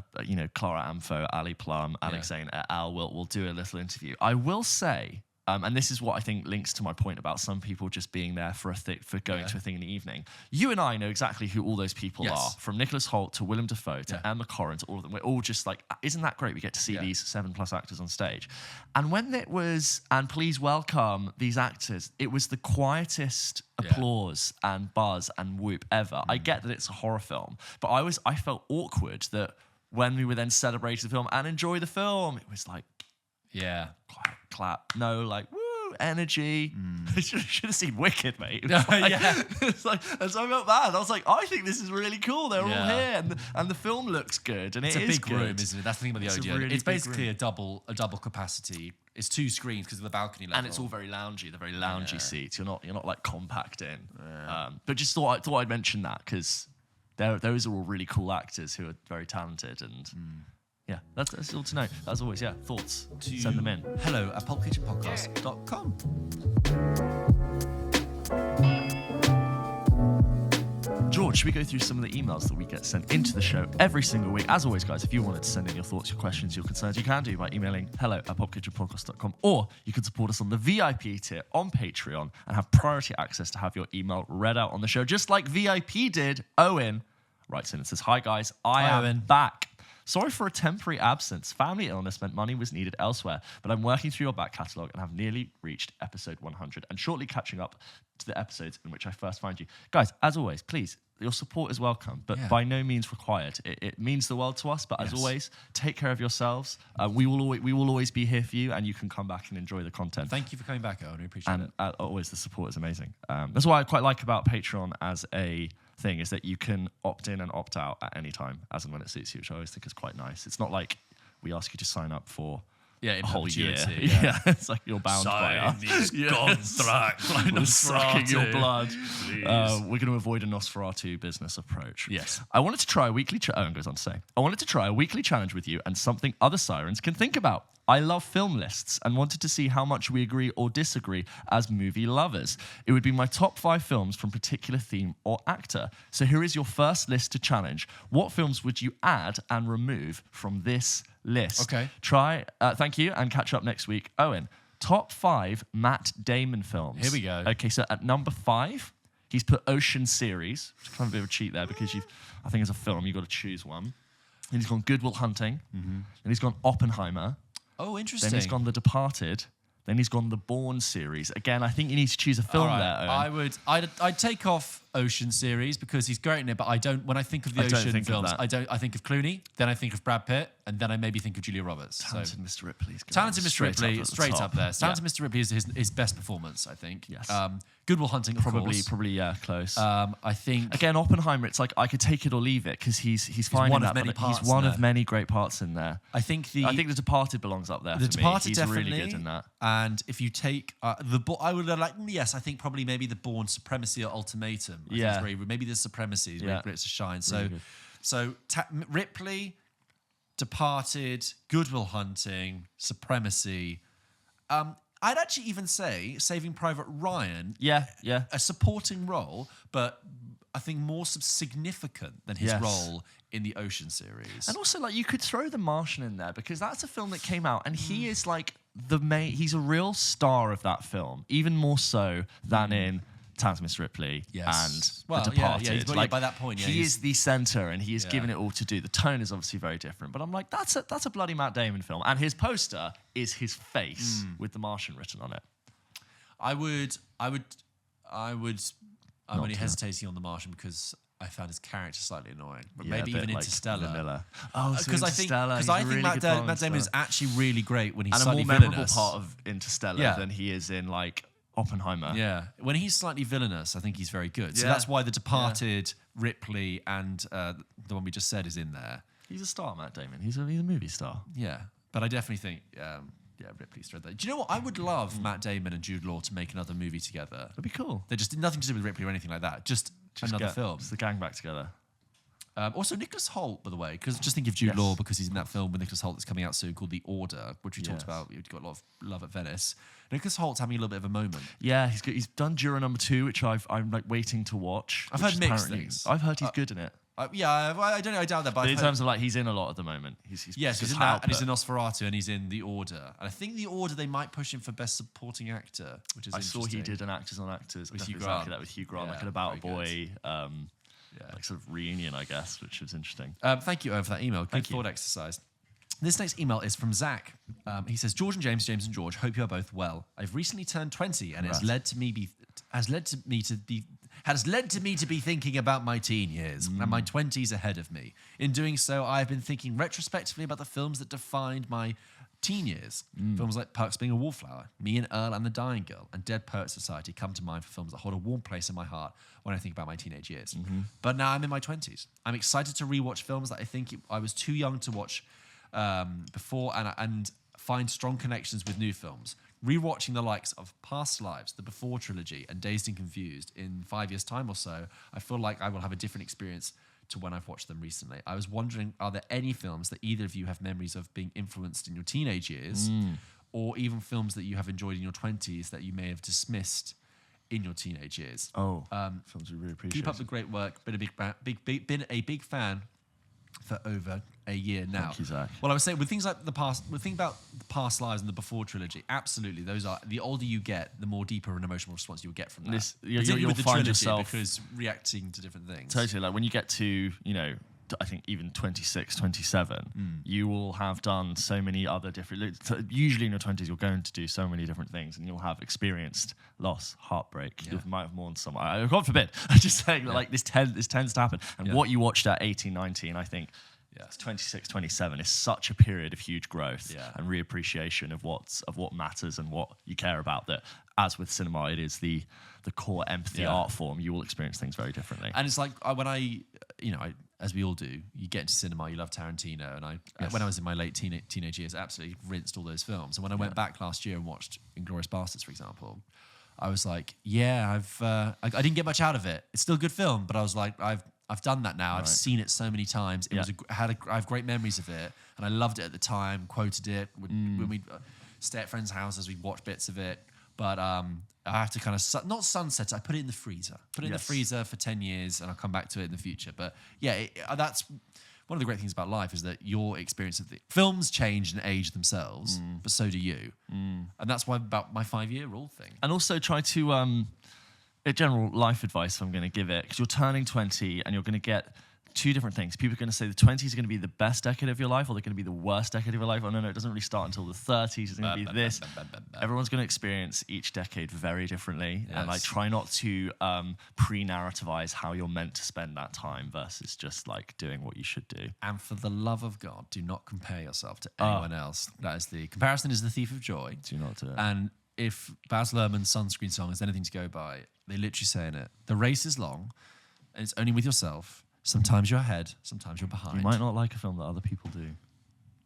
Clara Amfo, Ali Plum, Alex Zane, Al will do a little interview. I will say, and this is what I think links to my point about some people just being there for going to a thing in the evening. You and I know exactly who all those people are, from Nicholas Hoult to Willem Dafoe to Emma Corrin to all of them. We're all just like, isn't that great? We get to see these 7+ actors on stage. And when it was, and please welcome these actors, it was the quietest applause and buzz and whoop ever. I get that it's a horror film, but I felt awkward that when we were then celebrating the film and enjoy the film, it was like, clap. No, like, woo, energy. I should have seen Wicked, mate. It's like, and so I felt bad. I was like, I think this is really cool. They're all here, and the film looks good, and it's a big room, isn't it? That's the thing about the Odeon. Really it's basically a double capacity. It's 2 screens because of the balcony level, and it's all very loungy. They're very loungy seats. You're not like compact in. But just thought I'd mention that because those are all really cool actors who are very talented and. Yeah, that's all to know. As always, thoughts, send them in. hello@pulpkitchenpodcast.com. George, should we go through some of the emails that we get sent into the show every single week? As always, guys, if you wanted to send in your thoughts, your questions, your concerns, you can do by emailing hello@pulpkitchenpodcast.com, or you can support us on the VIP tier on Patreon and have priority access to have your email read out on the show, just like VIP did. Owen writes in and says, "Hi guys, I am back. Sorry for a temporary absence. Family illness meant money was needed elsewhere, but I'm working through your back catalogue and have nearly reached episode 100 and shortly catching up to the episodes in which I first found you. Guys, as always, please, your support is welcome, but by no means required. It means the world to us, but as always, take care of yourselves. We will always be here for you, and you can come back and enjoy the content. Thank you for coming back, Owen. We appreciate it. And always, the support is amazing. That's what I quite like about Patreon as a thing is that you can opt in and opt out at any time, as and when it suits you, which I always think is quite nice. It's not like we ask you to sign up for a whole year. Yeah. It's like you're bound by us. These contracts. We're sucking your blood. We're going to avoid a Nosferatu business approach. Yes. I wanted to try a weekly goes on to say, I wanted to try a weekly challenge with you and something other sirens can think about. I love film lists and wanted to see how much we agree or disagree as movie lovers. It would be my top 5 films from particular theme or actor. So here is your first list to challenge. What films would you add and remove from this list? Okay. Thank you, and catch up next week. Owen, top 5 Matt Damon films. Here we go. Okay, so at number 5, he's put Ocean series, which is kind of a bit of a cheat there because I think as a film, you've got to choose one. Then he's gone Good Will Hunting. Then he's gone Oppenheimer. Oh, interesting. Then he's gone The Departed. Then he's gone the Bourne series. Again, I think you need to choose a film there, Owen. I'd take off Ocean series because he's great in it, but I don't. When I think of the Ocean films, I think of Clooney, then I think of Brad Pitt, and then I maybe think of Julia Roberts. Talented Mr. Ripley. Talented Mr. Ripley, straight up there. Talented Mr. Ripley is his best performance, I think. Yes. Good Will Hunting, of probably, course. Close. I think again Oppenheimer. It's like I could take it or leave it because he's fine one in of that, many parts. He's one of many great parts in there. I think The Departed belongs up there. The Departed he's definitely really good in that. And if you take I would like yes, I think probably maybe the Bourne Supremacy or Ultimatum. I think it's very, maybe the Supremacy is where it's a shine. So Ripley, Departed, Good Will Hunting, Supremacy. I'd actually even say Saving Private Ryan. Yeah. A supporting role, but I think more significant than his role in the Ocean series. And also, like, you could throw The Martian in there because that's a film that came out, and he is like the main. He's a real star of that film, even more so than in Talented Mr. Ripley and The Departed. Like, by that point, he is the center, and he is given it all to do. The tone is obviously very different, but I'm like, that's a bloody Matt Damon film, and his poster is his face with The Martian written on it. I'm only hesitating on The Martian because I found his character slightly annoying, but maybe even like Interstellar. Vanilla. Oh, because I think Matt Damon is actually really great when he's and slightly a more memorable part of Interstellar than he is in like Oppenheimer. Yeah, when he's slightly villainous, I think he's very good. So that's why The Departed, Ripley, and the one we just said is in there. He's a star, Matt Damon. He's a movie star. Yeah, but I definitely think Ripley's thread there. Do you know what? I would love Matt Damon and Jude Law to make another movie together. That'd be cool. They're just nothing to do with Ripley or anything like that. Just another film. Just the gang back together. Also, Nicholas Hoult, by the way, because just think of Jude Law because he's in that film with Nicholas Hoult that's coming out soon called The Order, which we talked about. You've got a lot of love at Venice. Nicholas Holt's having a little bit of a moment. Yeah, he's done Juror Number 2, which I'm like waiting to watch. I've heard mixed things. I've heard he's good in it. I don't know. I doubt that. But in terms of like, he's in a lot at the moment. He's in that, and he's in Nosferatu, and he's in The Order. And I think The Order they might push him for Best Supporting Actor, which is interesting. I saw he did an Actors on Actors with Hugh Grant. That with Hugh Grant, like an About a Boy. Like sort of reunion, I guess, which was interesting. Thank you, Owen, for that email. Good thought exercise. This next email is from Zach. He says, George and James and George, hope you are both well. I've recently turned 20 and has led to me to be thinking about my teen years and my 20s ahead of me. In doing so, I've been thinking retrospectively about the films that defined my teen years. Films like Perks Being a Wallflower, Me and Earl and the Dying Girl, and Dead Poets Society come to mind for films that hold a warm place in my heart when I think about my teenage years. But now I'm in my 20s. I'm excited to rewatch films that I think I was too young to watch before and find strong connections with new films. Rewatching the likes of Past Lives, the Before trilogy, and Dazed and Confused in 5 years' time or so, I feel like I will have a different experience to when I've watched them recently. I was wondering, are there any films that either of you have memories of being influenced in your teenage years, or even films that you have enjoyed in your 20s that you may have dismissed in your teenage years? Films we really appreciate. Keep up the great work. Been a big fan for over a year now. Thank you, Zach. Well, I was saying with things like the past, we think about the Past Lives and the Before trilogy. Absolutely, those are the older you get, the more deeper an emotional response you'll get from that. You'll find yourself because reacting to different things. Totally, like when you get to I think even 26, 27, you will have done so many other different. Usually in your 20s, you're going to do so many different things, and you'll have experienced loss, heartbreak. You might have mourned someone. God forbid. I'm just saying that like this tends to happen. And what you watched at 18, 19, I think, 26, 27 is such a period of huge growth and reappreciation of what matters and what you care about, that as with cinema, it is the core empathy art form. You will experience things very differently. And it's like when I as we all do, you get into cinema, you love Tarantino, and when I was in my late teenage years, I absolutely rinsed all those films. And when I went back last year and watched Inglourious Basterds, for example, I was like, I didn't get much out of it. It's still a good film, but I was like, I've done that now. I've seen it so many times. I have great memories of it, and I loved it at the time. Quoted it when we stay at friends' houses. We watch bits of it, but I have to kind of not sunset. I put it in the freezer. Put it in the freezer for 10 years, and I'll come back to it in the future. But that's one of the great things about life, is that your experience of the films change and age themselves, but so do you. And that's why about my 5-year rule thing. And also try to, a general life advice I'm going to give it, because you're turning 20 and you're going to get two different things. People are going to say the 20s are going to be the best decade of your life, or they're going to be the worst decade of your life. Oh, no, it doesn't really start until the 30s. It's going to be this. Everyone's going to experience each decade very differently. Yes. And like, try not to pre-narrativize how you're meant to spend that time versus just like doing what you should do. And for the love of God, do not compare yourself to anyone else. That is comparison is the thief of joy. Do not do it. And if Baz Luhrmann's Sunscreen song is anything to go by, they literally say in it, the race is long and it's only with yourself. Sometimes you're ahead, sometimes you're behind. You might not like a film that other people do.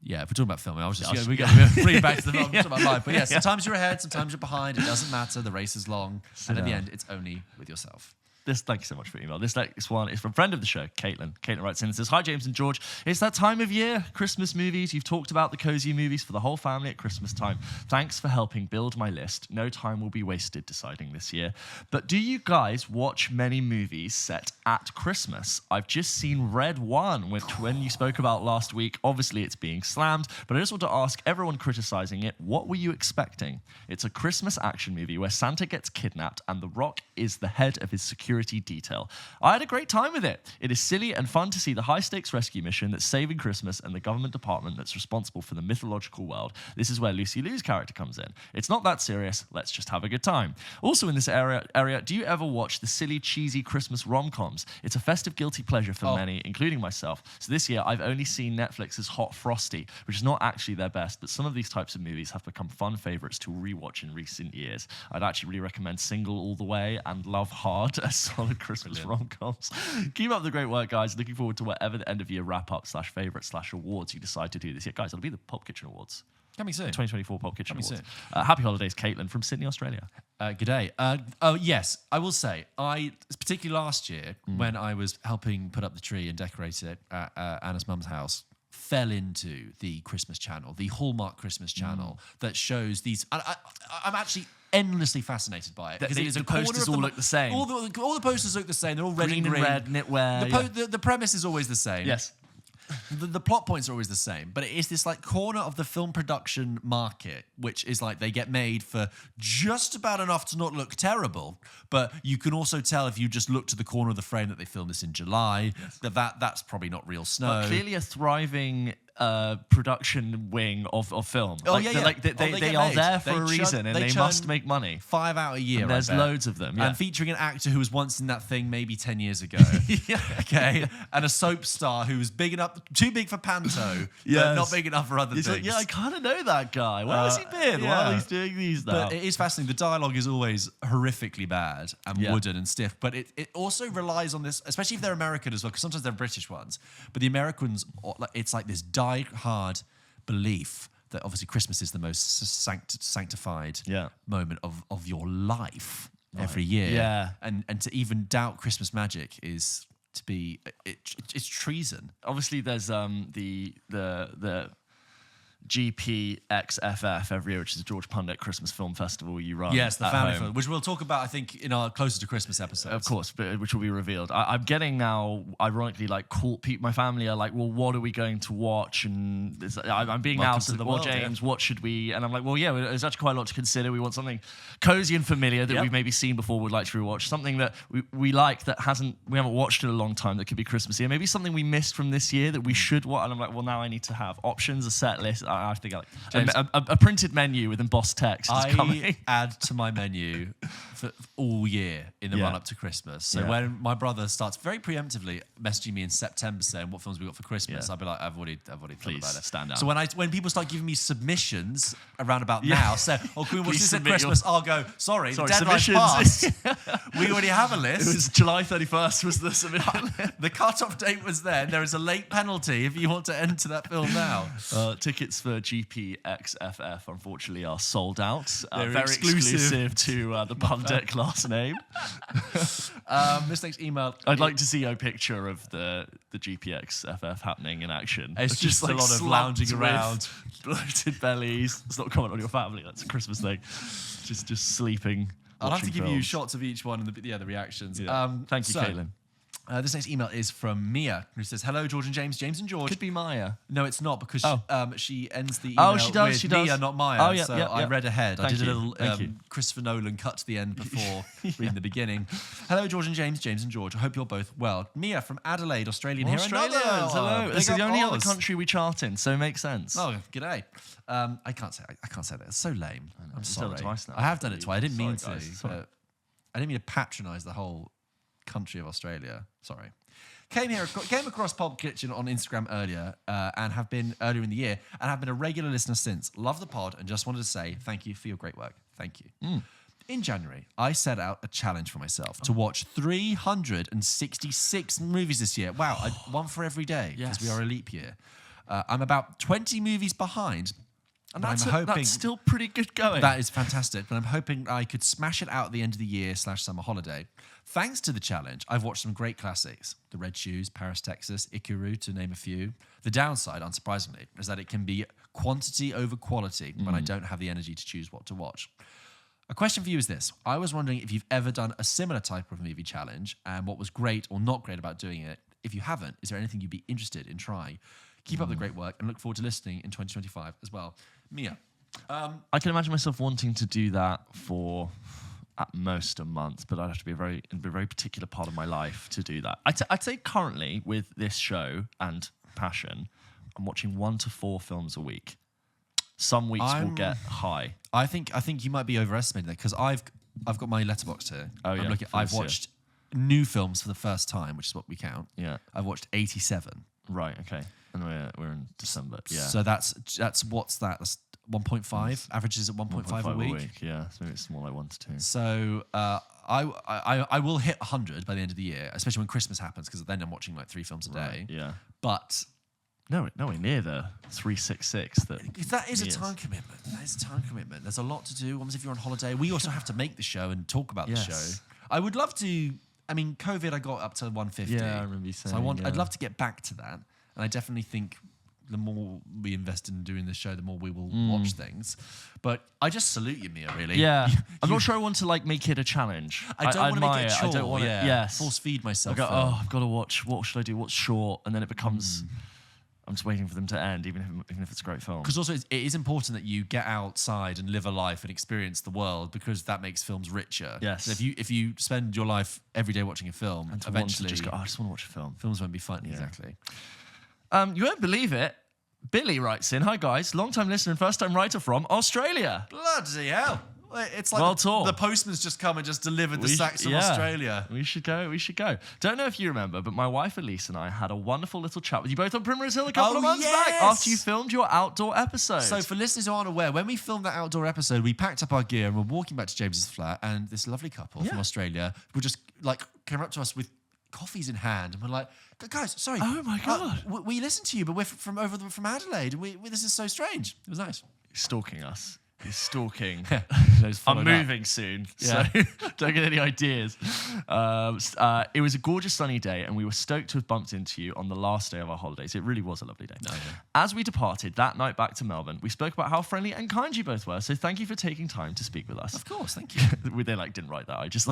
Yeah, if we're talking about filming, I was just we bring back to the film, talking about life. But sometimes you're ahead, sometimes you're behind. It doesn't matter. The race is long, and at the end, it's only with yourself. Thank you so much for your email. This next one is from a friend of the show, Caitlin. Caitlin writes in and says, "Hi, James and George. It's that time of year, Christmas movies. You've talked about the cozy movies for the whole family at Christmas time. Thanks for helping build my list. No time will be wasted deciding this year. But do you guys watch many movies set at Christmas? I've just seen Red One, which when you spoke about last week, obviously it's being slammed, but I just want to ask everyone criticizing it, what were you expecting? It's a Christmas action movie where Santa gets kidnapped and The Rock is the head of his security detail. I had a great time with it. It is silly and fun to see the high-stakes rescue mission that's saving Christmas and the government department that's responsible for the mythological world. This is where Lucy Liu's character comes in. It's not that serious. Let's just have a good time. Also in this area, do you ever watch the silly, cheesy Christmas rom-coms? It's a festive guilty pleasure for many, including myself. So this year, I've only seen Netflix's Hot Frosty, which is not actually their best, but some of these types of movies have become fun favorites to rewatch in recent years. I'd actually really recommend Single All the Way and Love Hard as solid Christmas rom-coms. Keep up the great work, guys. Looking forward to whatever the end of year wrap-up / awards you decide to do this year. Guys, it'll be the Pulp Kitchen Awards. Coming soon. 2024 Pulp Kitchen Awards. Happy holidays, Caitlin from Sydney, Australia. Good day. Yes, I will say, particularly last year, when I was helping put up the tree and decorate it at Anna's mum's house, fell into the Christmas channel, the Hallmark Christmas channel that shows these. I'm actually endlessly fascinated by it because it is the posters all look the same. All the posters look the same. They're all red and green. Red knitwear. The premise is always the same. Yes. The plot points are always the same, but it is this like corner of the film production market, which is like they get made for just about enough to not look terrible, but you can also tell if you just look to the corner of the frame that they filmed this in July, that's probably not real snow. But clearly a thriving production wing of film. They are there for a reason, and they must make money. 5 out a year. And there's loads of them. Yeah. And featuring an actor who was once in that thing maybe 10 years ago. Okay. And a soap star who was too big for Panto, but not big enough for other things. Like, I kind of know that guy. Where has he been? While he's doing these now? But it is fascinating. The dialogue is always horrifically bad and wooden and stiff, but it also relies on this, especially if they're American as well, because sometimes they're British ones. But the Americans, it's like this hard belief that obviously Christmas is the most sanctified moment of your life every year. Yeah. And to even doubt Christmas magic is to be it's treason. Obviously there's the GPXFF every year, which is the George Pundit Christmas Film Festival you run. Yes, the family film, which we'll talk about, I think, in our Closer to Christmas episode. Of course, but which will be revealed. I'm getting now, ironically, like, my family are like, well, what are we going to watch? And I'm being asked, well, James, what should we? And I'm like, well, yeah, there's actually quite a lot to consider. We want something cozy and familiar that we've maybe seen before, would like to rewatch. Something that we like that we haven't watched in a long time that could be Christmassy. And maybe something we missed from this year that we should watch. And I'm like, well, now I need to have options, a set list. I think a printed menu with embossed text is coming. Add to my menu for all year in the run up to Christmas. So when my brother starts very preemptively messaging me in September saying what films we got for Christmas, I'll be like, I've already thought about it. Stand out. So when people start giving me submissions around about now, say, oh, can we watch this at Christmas? I'll go, sorry, the deadline's passed. We already have a list. It was July 31st was the submission. The cut-off date was then. There is a late penalty if you want to enter that film now. Tickets for GPXFF, unfortunately, are sold out. They're very exclusive to the Pundek last name. This next email. I'd like to see a picture of the GPXFF happening in action. It's just a lot of lounging around. Bloated bellies. It's not a comment on your family. That's a Christmas thing. Just sleeping. I'll have to give you shots of each one and the reactions. Yeah. Thank you, Caitlin. This next email is from Mia, who says, hello, George and James. James and George. Could be Maya. No, it's not, because she ends the email with Mia, not Maya. Oh, yeah, so yeah, I read ahead. I did a little Christopher Nolan cut to the end before reading the beginning. Hello, George and James. James and George. I hope you're both well. Mia from Adelaide, Australian here. Hello. This is the only other country we chart in, so it makes sense. Oh, g'day. I can't say that. It's so lame. I'm sorry. Done it twice now. I have done it twice. I didn't mean to. Sorry. I didn't mean to patronise the whole country of Australia. Sorry. Came across Pulp Kitchen on Instagram earlier earlier in the year, and have been a regular listener since. Love the pod and just wanted to say thank you for your great work. Thank you. In January, I set out a challenge for myself to watch 366 movies this year. Wow, one for every day, because we are a leap year. I'm about 20 movies behind. And that's still pretty good going. That is fantastic. But I'm hoping I could smash it out at the end of the year / summer holiday. Thanks to the challenge, I've watched some great classics. The Red Shoes, Paris, Texas, Ikiru, to name a few. The downside, unsurprisingly, is that it can be quantity over quality when I don't have the energy to choose what to watch. A question for you is this. I was wondering if you've ever done a similar type of movie challenge and what was great or not great about doing it. If you haven't, is there anything you'd be interested in trying? Keep up the great work and look forward to listening in 2025 as well. Mia. I can imagine myself wanting to do that for at most a month, but I'd have to be a very particular part of my life to do that. I'd say currently with this show and passion, I'm watching 1 to 4 films a week. Some weeks will get high. I think you might be overestimating that, because I've got my letterbox here. Oh yeah. I've watched new films for the first time, which is what we count. Yeah. I've watched 87. Right. Okay. And we're in December. Yeah. So that's what's that? That's 1.5. Averages at 1.5 a week. Yeah. So maybe it's more like 1 to 2. So I will hit 100 by the end of the year, especially when Christmas happens, because then I'm watching like 3 films a day. Right, yeah. But nowhere near the 366. That is a time commitment. That is a time commitment. There's a lot to do. Almost if you're on holiday, we also have to make the show and talk about the show. I would love to. I mean, COVID, I got up to 150. Yeah, I remember you saying. So I'd love to get back to that. And I definitely think the more we invest in doing this show, the more we will watch things. But I just salute you, Mia, really. Yeah. I'm not sure I want to make it a challenge. I don't want to make it a chore. I don't want to force feed myself. I've got to watch. What should I do? What's short? And then it becomes... I'm just waiting for them to end, even if it's a great film. Because also it is important that you get outside and live a life and experience the world, because that makes films richer. Yes. So if you spend your life every day watching a film, and eventually just go, I just want to watch a film. Films won't be fun. Yeah. Exactly. You won't believe it. Billy writes in, hi guys, long-time listener and first-time writer from Australia. Bloody hell. It's like the postman's just come and just delivered the sacks from Australia. We should go. Don't know if you remember, but my wife Elise and I had a wonderful little chat with you both on Primrose Hill a couple of months back after you filmed your outdoor episode. So for listeners who aren't aware, when we filmed that outdoor episode, we packed up our gear and we're walking back to James's flat, and this lovely couple from Australia were just came up to us with coffees in hand, and we're like, guys, sorry. Oh my God. We listened to you, but we're from Adelaide. This is so strange. It was nice. Stalking us. He's stalking. I'm moving soon, so don't get any ideas. It was a gorgeous sunny day, and we were stoked to have bumped into you on the last day of our holidays. It really was a lovely day. As we departed that night back to Melbourne, we spoke about how friendly and kind you both were, so thank you for taking time to speak with us. Of course, thank you. They didn't write that. I just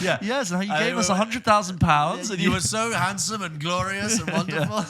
yes, and how you gave us £100,000. And you were so handsome and glorious and wonderful.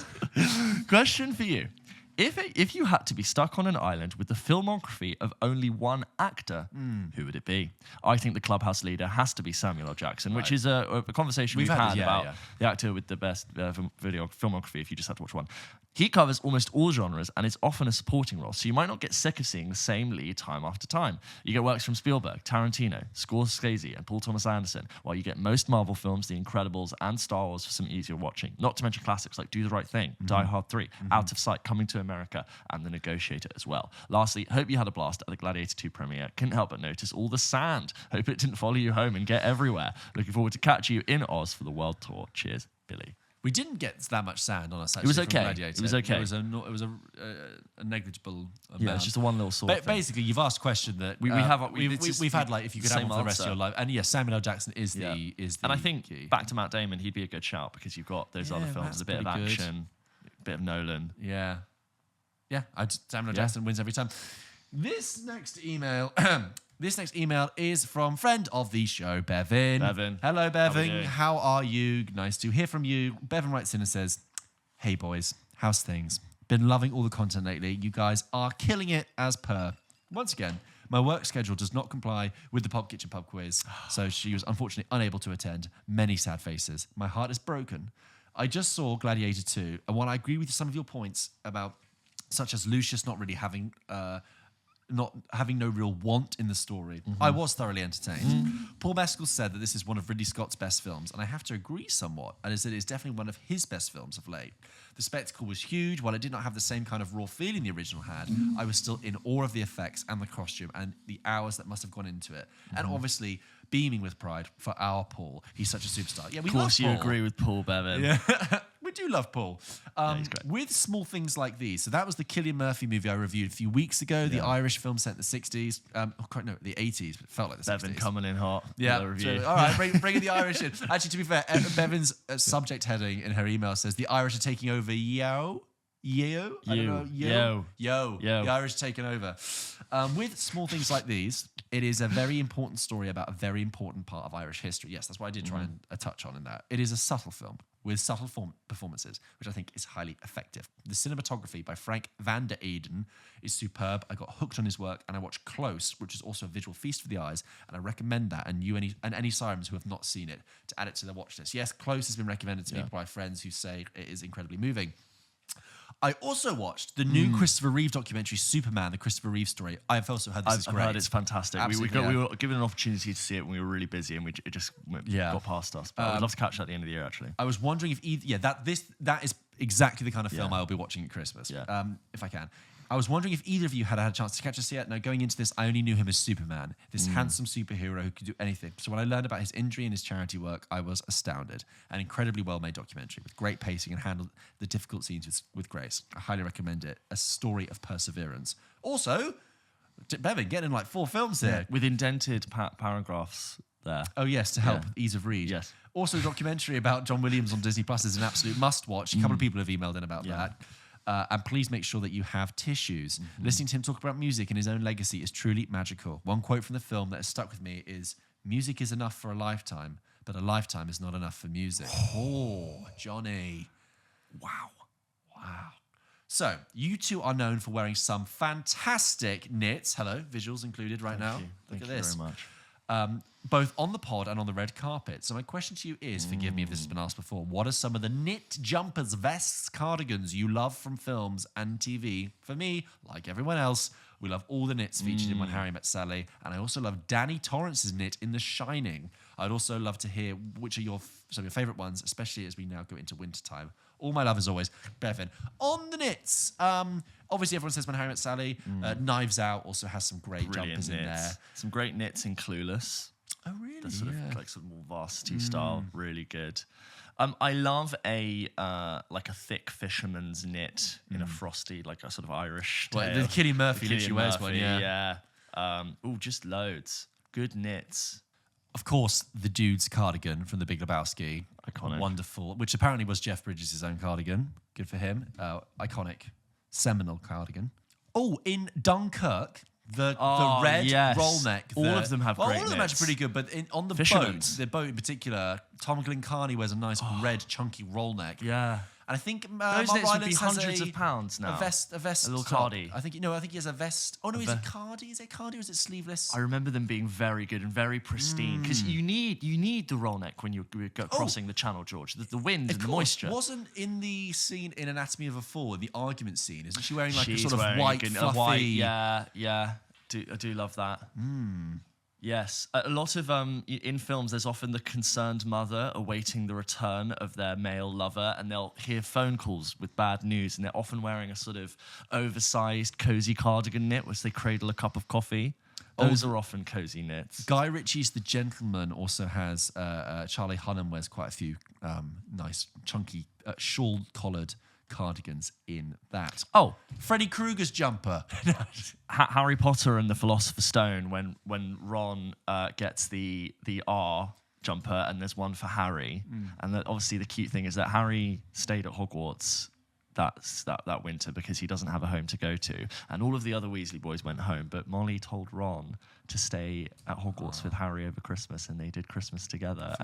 Question for you. If you had to be stuck on an island with the filmography of only one actor, who would it be? I think the clubhouse leader has to be Samuel L. Jackson, which is a conversation we've had about the actor with the best video filmography, if you just have to watch one. He covers almost all genres and is often a supporting role, so you might not get sick of seeing the same lead time after time. You get works from Spielberg, Tarantino, Scorsese, and Paul Thomas Anderson, while you get most Marvel films, The Incredibles, and Star Wars for some easier watching. Not to mention classics like Do the Right Thing, Die Hard 3, Out of Sight, Coming to America, and The Negotiator as well. Lastly, hope you had a blast at the Gladiator 2 premiere. Couldn't help but notice all the sand. Hope it didn't follow you home and get everywhere. Looking forward to catch you in Oz for the world tour. Cheers, Billy. We didn't get that much sand on us, actually. It was okay. Gladiator. It was okay. It was a negligible amount. Yeah, it's just a one little sort thing. Basically, you've asked a question that we've had, like, if you could have one for the rest of your life. And yes, Samuel L. Jackson is the And I think key. back to Matt Damon, he'd be a good shout because you've got those other films, a bit of action, a bit of Nolan. Yeah. Yeah, Samuel L. Jackson wins every time. This next email is from friend of the show, Bevan. Hello, Bevan. How are you? Nice to hear from you. Bevan writes in and says, "Hey, boys. How's things? Been loving all the content lately. You guys are killing it as per. Once again, my work schedule does not comply with the Pulp Kitchen pub quiz, so she was unfortunately unable to attend. Many sad faces. My heart is broken. I just saw Gladiator 2, and while I agree with some of your points about such as Lucius not really having no real want in the story, I was thoroughly entertained. Paul Mescal said that this is one of Ridley Scott's best films, and I have to agree somewhat, and it is definitely one of his best films of late. The spectacle was huge. While it did not have the same kind of raw feeling the original had, I was still in awe of the effects and the costume and the hours that must have gone into it. And obviously, beaming with pride for our Paul. He's such a superstar. Yeah, we love Paul. Of course you agree with Paul, Bevan. Yeah. We do love Paul. He's great. With small things like these. So that was the Cillian Murphy movie I reviewed a few weeks ago, the Irish film set in the 60s. The 80s, but it felt like the 60s. Bevan coming in hot. Yeah. So, all right, bring the Irish in. Actually, to be fair, Bevan's subject heading in her email says, the Irish are taking over Yo. I don't know. Yo. The Irish taking over. With small things like these, it is a very important story about a very important part of Irish history. Yes, that's what I did try and touch on in that. It is a subtle film with subtle performances, which I think is highly effective. The cinematography by Frank van der Eyden is superb. I got hooked on his work, and I watched Close, which is also a visual feast for the eyes, and I recommend that, and any Sirens who have not seen it, to add it to their watch list. Yes, Close has been recommended to me by friends who say it is incredibly moving. I also watched the new Christopher Reeve documentary, Superman, the Christopher Reeve story. I've also heard this is great. I've heard it's fantastic. We were given an opportunity to see it when we were really busy, and it just got past us. But I'd love to catch it at the end of the year, actually. I was wondering if that is exactly the kind of film I will be watching at Christmas, if I can. I was wondering if either of you had a chance to catch us yet. Now, going into this, I only knew him as Superman, this handsome superhero who could do anything. So when I learned about his injury and his charity work, I was astounded. An incredibly well-made documentary with great pacing and handled the difficult scenes with grace. I highly recommend it. A story of perseverance. Also, Bevan, getting like 4 films here. With indented paragraphs there. Oh, yes, to help ease of read. Yes. Also, a documentary about John Williams on Disney Plus is an absolute must-watch. A couple of people have emailed in about that. And please make sure that you have tissues. Listening to him talk about music and his own legacy is truly magical. One quote from the film that has stuck with me is, "Music is enough for a lifetime, but a lifetime is not enough for music." Oh, Johnny. Wow. So, you two are known for wearing some fantastic knits. Hello, visuals included right now. Thank you Look at this. very much. Both on the pod and on the red carpet. So my question to you is, forgive me if this has been asked before, what are some of the knit jumpers, vests, cardigans you love from films and TV? For me, like everyone else, we love all the knits featured in When Harry Met Sally, and I also love Danny Torrance's knit in The Shining. I'd also love to hear which are some of your favourite ones, especially as we now go into wintertime. All my love as always, Bevan. On the knits, obviously everyone says When Harry Met Sally. Knives Out also has some great jumpers in there. Some great knits in Clueless. Oh, really? The sort of like more varsity style, really good. I love a thick fisherman's knit in a frosty, like a sort of Irish tail. The Cillian Murphy literally wears one, yeah. Just loads. Good knits. Of course, the dude's cardigan from The Big Lebowski. Iconic. Wonderful. Which apparently was Jeff Bridges' own cardigan. Good for him. Iconic. Seminal cardigan. Oh, in Dunkirk, the red roll neck. All of them have great all of them knits. are pretty good, but on the boat in particular, Tom Glencarny wears a nice red chunky roll neck. Yeah. And I think Those Mark knits would be Rylance has hundreds of pounds now. A vest. A little top. cardi. I think he has a vest. Oh no, is it cardi? Is it cardi or is it sleeveless? I remember them being very good and very pristine because you need the roll neck when you're crossing the channel, George. The wind and the moisture. Wasn't in the scene in Anatomy of a Fall, the argument scene? Isn't she wearing like She's a sort of white, fluffy? Yeah. I do love that. Yes, a lot of in films, there's often the concerned mother awaiting the return of their male lover, and they'll hear phone calls with bad news, and they're often wearing a sort of oversized, cozy cardigan knit, which they cradle a cup of coffee. Those are often cozy knits. Guy Ritchie's The Gentleman also has Charlie Hunnam wears quite a few nice, chunky, shawl-collared cardigans in that. Oh, Freddy Krueger's jumper. Harry Potter and the Philosopher's Stone, when Ron gets the R jumper and there's one for Harry, and obviously the cute thing is that Harry stayed at Hogwarts that winter because he doesn't have a home to go to, and all of the other Weasley boys went home, but Molly told Ron to stay at Hogwarts with Harry over Christmas, and they did Christmas together.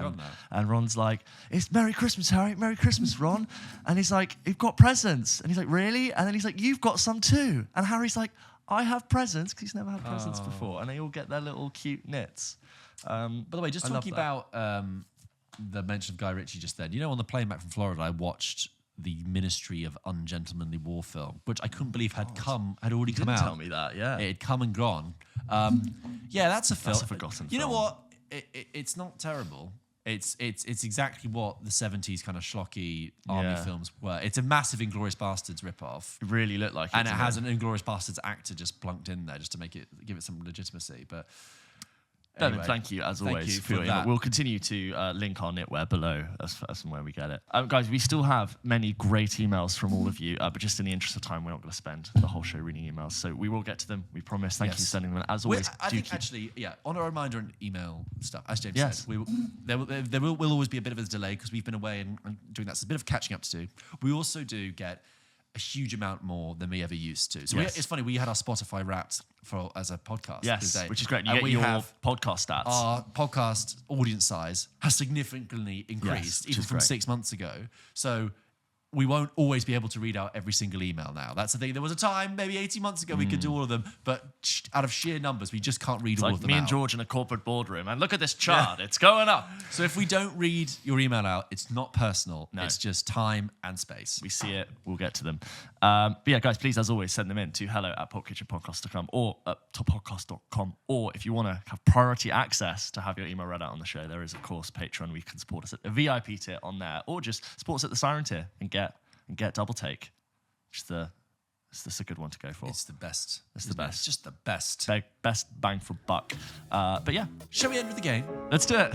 And Ron's like, "It's Merry Christmas, Harry. Merry Christmas, Ron." And he's like, "You've got presents." And he's like, "Really?" And then he's like, "You've got some too." And Harry's like, "I have presents," because he's never had presents before. And they all get their little cute knits. By the way, just talking about the mention of Guy Ritchie just then, on the plane back from Florida, I watched the Ministry of Ungentlemanly War film, which I couldn't believe had already come out. Tell me that, yeah. It had come and gone. Yeah, that's a film. That's a forgotten film. You know what? It's not terrible. It's exactly what the 70s kind of schlocky army films were. It's a massive Inglourious Bastards ripoff. It really looked like it. And it has an Inglourious Bastards actor just plunked in there just to give it some legitimacy. But Anyway, thank you, as always, for your email. We'll continue to link our knitwear below as and where we get it. Guys, we still have many great emails from all of you, but just in the interest of time, we're not going to spend the whole show reading emails. So we will get to them, we promise. Thank you for sending them. As always, on a reminder and email stuff, as James said, there will always be a bit of a delay because we've been away and doing that. So a bit of catching up to do. We also do get a huge amount more than we ever used to. So it's funny, we had our Spotify Wrapped as a podcast. Yes, which is great. You get your podcast stats. Our podcast audience size has significantly increased, even from 6 months ago. So we won't always be able to read out every single email now. That's the thing. There was a time, maybe 18 months ago, we could do all of them, but out of sheer numbers, we just can't read all of them me and George in a corporate boardroom, and look at this chart. It's going up. So if we don't read your email out, it's not personal. No. It's just time and space. We see it. We'll get to them. But yeah, guys, please, as always, send them in to hello@pulpkitchenpodcast.com or toppodcast.com. Or if you want to have priority access to have your email read out on the show, there is, of course, Patreon, where you can support us at the VIP tier on there, or just support us at the Siren tier and get Double Take, which is a good one to go for. It's the best. It's the best. It's just the best. Best bang for buck. But yeah. Shall we end with the game? Let's do it.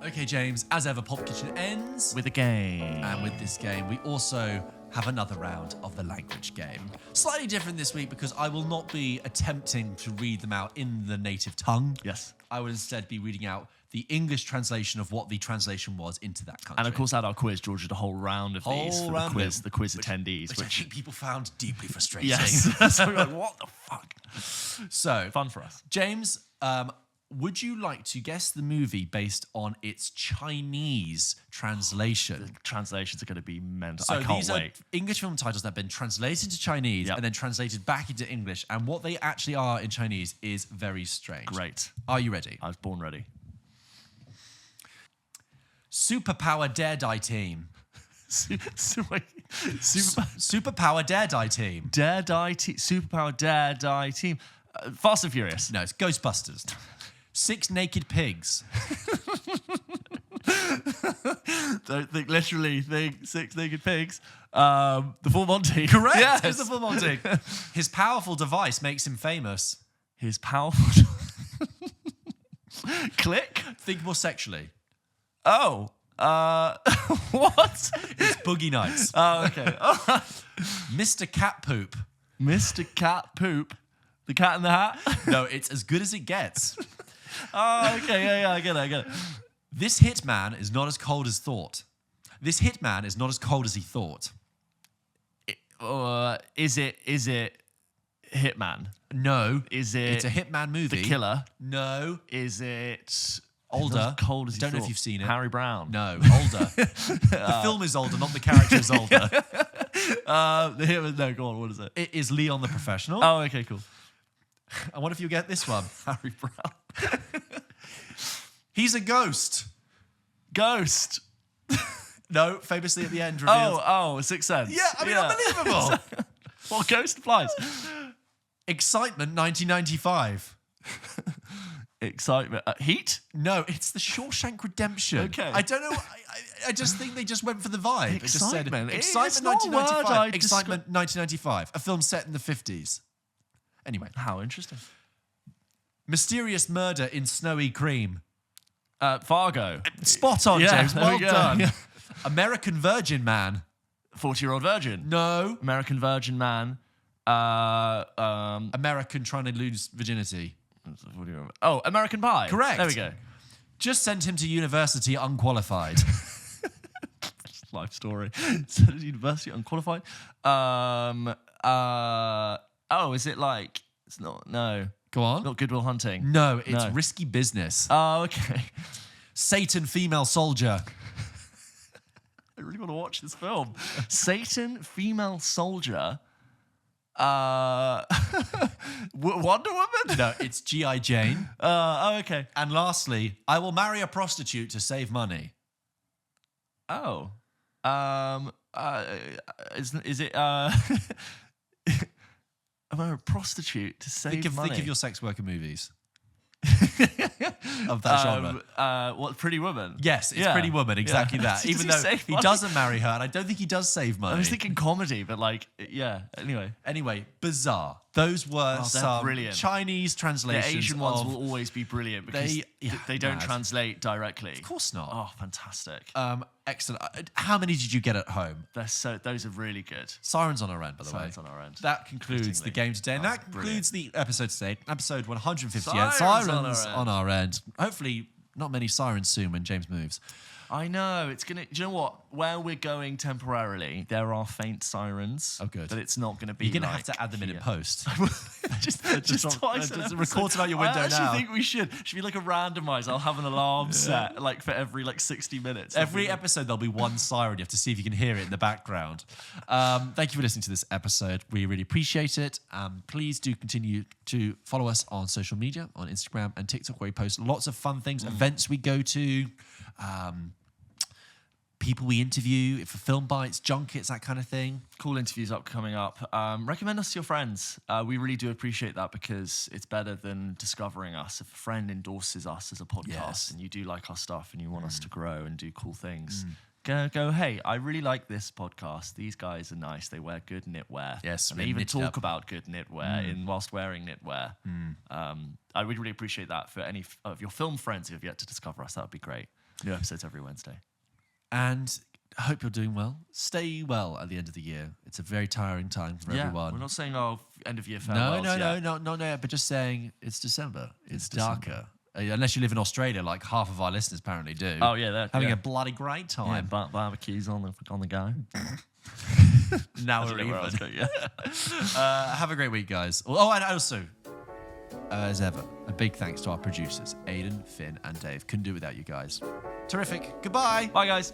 Okay, James, as ever, Pulp Kitchen ends with a game. And with this game, we also have another round of the language game. Slightly different this week because I will not be attempting to read them out in the native tongue. Yes. I will instead be reading out the English translation of what the translation was into that country. And of course, at our quiz, George did a whole round of these for the quiz attendees. Which I think people found deeply frustrating. Yes. So we're like, what the fuck? So, fun for us. James, would you like to guess the movie based on its Chinese translation? The translations are going to be mental. So I can't these wait. Are English film titles that have been translated to Chinese and then translated back into English. And what they actually are in Chinese is very strange. Great. Are you ready? I was born ready. Superpower Dare Die Team. Superpower Dare Die Team. Dare Die Team. Superpower Dare Die Team. Fast and Furious. No, it's Ghostbusters. 6 Naked Pigs. Don't think literally. Think 6 Naked Pigs. The Full Monty. Correct. Yes. It's the Full Monty. His powerful device makes him famous. His powerful. Click. Think more sexually. Oh. What? It's Boogie Nights. Oh, okay. Mr. Cat Poop. Mr. Cat Poop. The Cat in the Hat? No, it's As Good As It Gets. Oh, okay. Yeah, I get it. This hitman is not as cold as thought. This hitman is not as cold as he thought. Is it Hitman? No. Is it... It's a hitman movie. The Killer? No. Is it... Older. Not as cold as you Don't know thought. if you've seen it. Harry Brown. No, older. The film is older, not the character is older. No, go on. What is it? It is Leon the Professional. Oh, okay, cool. I wonder if you get this one. Harry Brown. He's a ghost. Ghost. No, famously at the end revealed. Sixth Sense. Yeah, I mean, unbelievable. What ghost applies? Excitement 1995. Excitement. Heat? No, it's the Shawshank Redemption. Okay. I don't know. I just think they just went for the vibe. It just said, Excitement. Excitement It's not a word 1995. I Excitement 1995. A film set in the 50s. Anyway. How interesting. Mysterious murder in snowy cream. Fargo. Spot on, Yeah, James. there Well we go. done. Yeah. American Virgin Man. 40-Year-Old Virgin. No. American Virgin Man. American trying to lose virginity. Oh, American Pie. Correct. There we go. Just sent him to university unqualified. Life story. So university unqualified. Is it like it's not? No. Go on. Not Good Will Hunting. No, it's Risky Business. Oh, okay. Satan female soldier. I really want to watch this film. Satan female soldier. Wonder Woman? No, it's G.I. Jane. Okay. And lastly, I will marry a prostitute to save money. Oh. Is it am I a prostitute to save money? Think of your sex worker movies. Of that genre. What, Pretty Woman? Yes, it's Pretty Woman, exactly that. Does Even he though save he money? doesn't marry her, and I don't think he does save money. I was thinking comedy, but Anyway, bizarre. Those were some brilliant. Chinese translations. The Asian ones will always be brilliant because they don't mad. translate directly. Of course not. Oh, fantastic. Excellent. How many did you get at home? Those are really good. Sirens on our end, by the Sirens way. on our end. That concludes the game today. And that brilliant. concludes the episode today. Episode 158. Sirens On our end. Hopefully, not many sirens soon when James moves. I know. It's going to... Do you know what? Where we're going temporarily, there are faint sirens. Oh, good. But it's not going to be You're going to have to add them in post. just twice. It records about your window I now. actually think we should. Should be like a randomizer. I'll have an alarm set for every 60 minutes. Every episode, there'll be one siren. You have to see if you can hear it in the background. Thank you for listening to this episode. We really appreciate it. Please do continue to follow us on social media, on Instagram and TikTok, where we post lots of fun things, events we go to, people we interview for film bites, junkets, that kind of thing. Cool interviews coming up. Recommend us to your friends. We really do appreciate that because it's better than discovering us. If a friend endorses us as a podcast and you do like our stuff and you want us to grow and do cool things, go, hey, I really like this podcast. These guys are nice. They wear good knitwear. Yes, and they even talk about good knitwear whilst wearing knitwear. I would really appreciate that for any of your film friends who have yet to discover us. That would be great. New episodes every Wednesday. And I hope you're doing well. Stay well at the end of the year. It's a very tiring time for everyone. We're not saying end of year farewells. No, but just saying it's December. It's darker. Unless you live in Australia, like half of our listeners apparently do. Oh, yeah. Having a bloody great time. Yeah, barbecues on the go. Now we're even. Have a great week, guys. Oh, and also, as ever, a big thanks to our producers, Aidan, Finn, and Dave. Couldn't do it without you guys. Terrific. Goodbye. Bye, guys.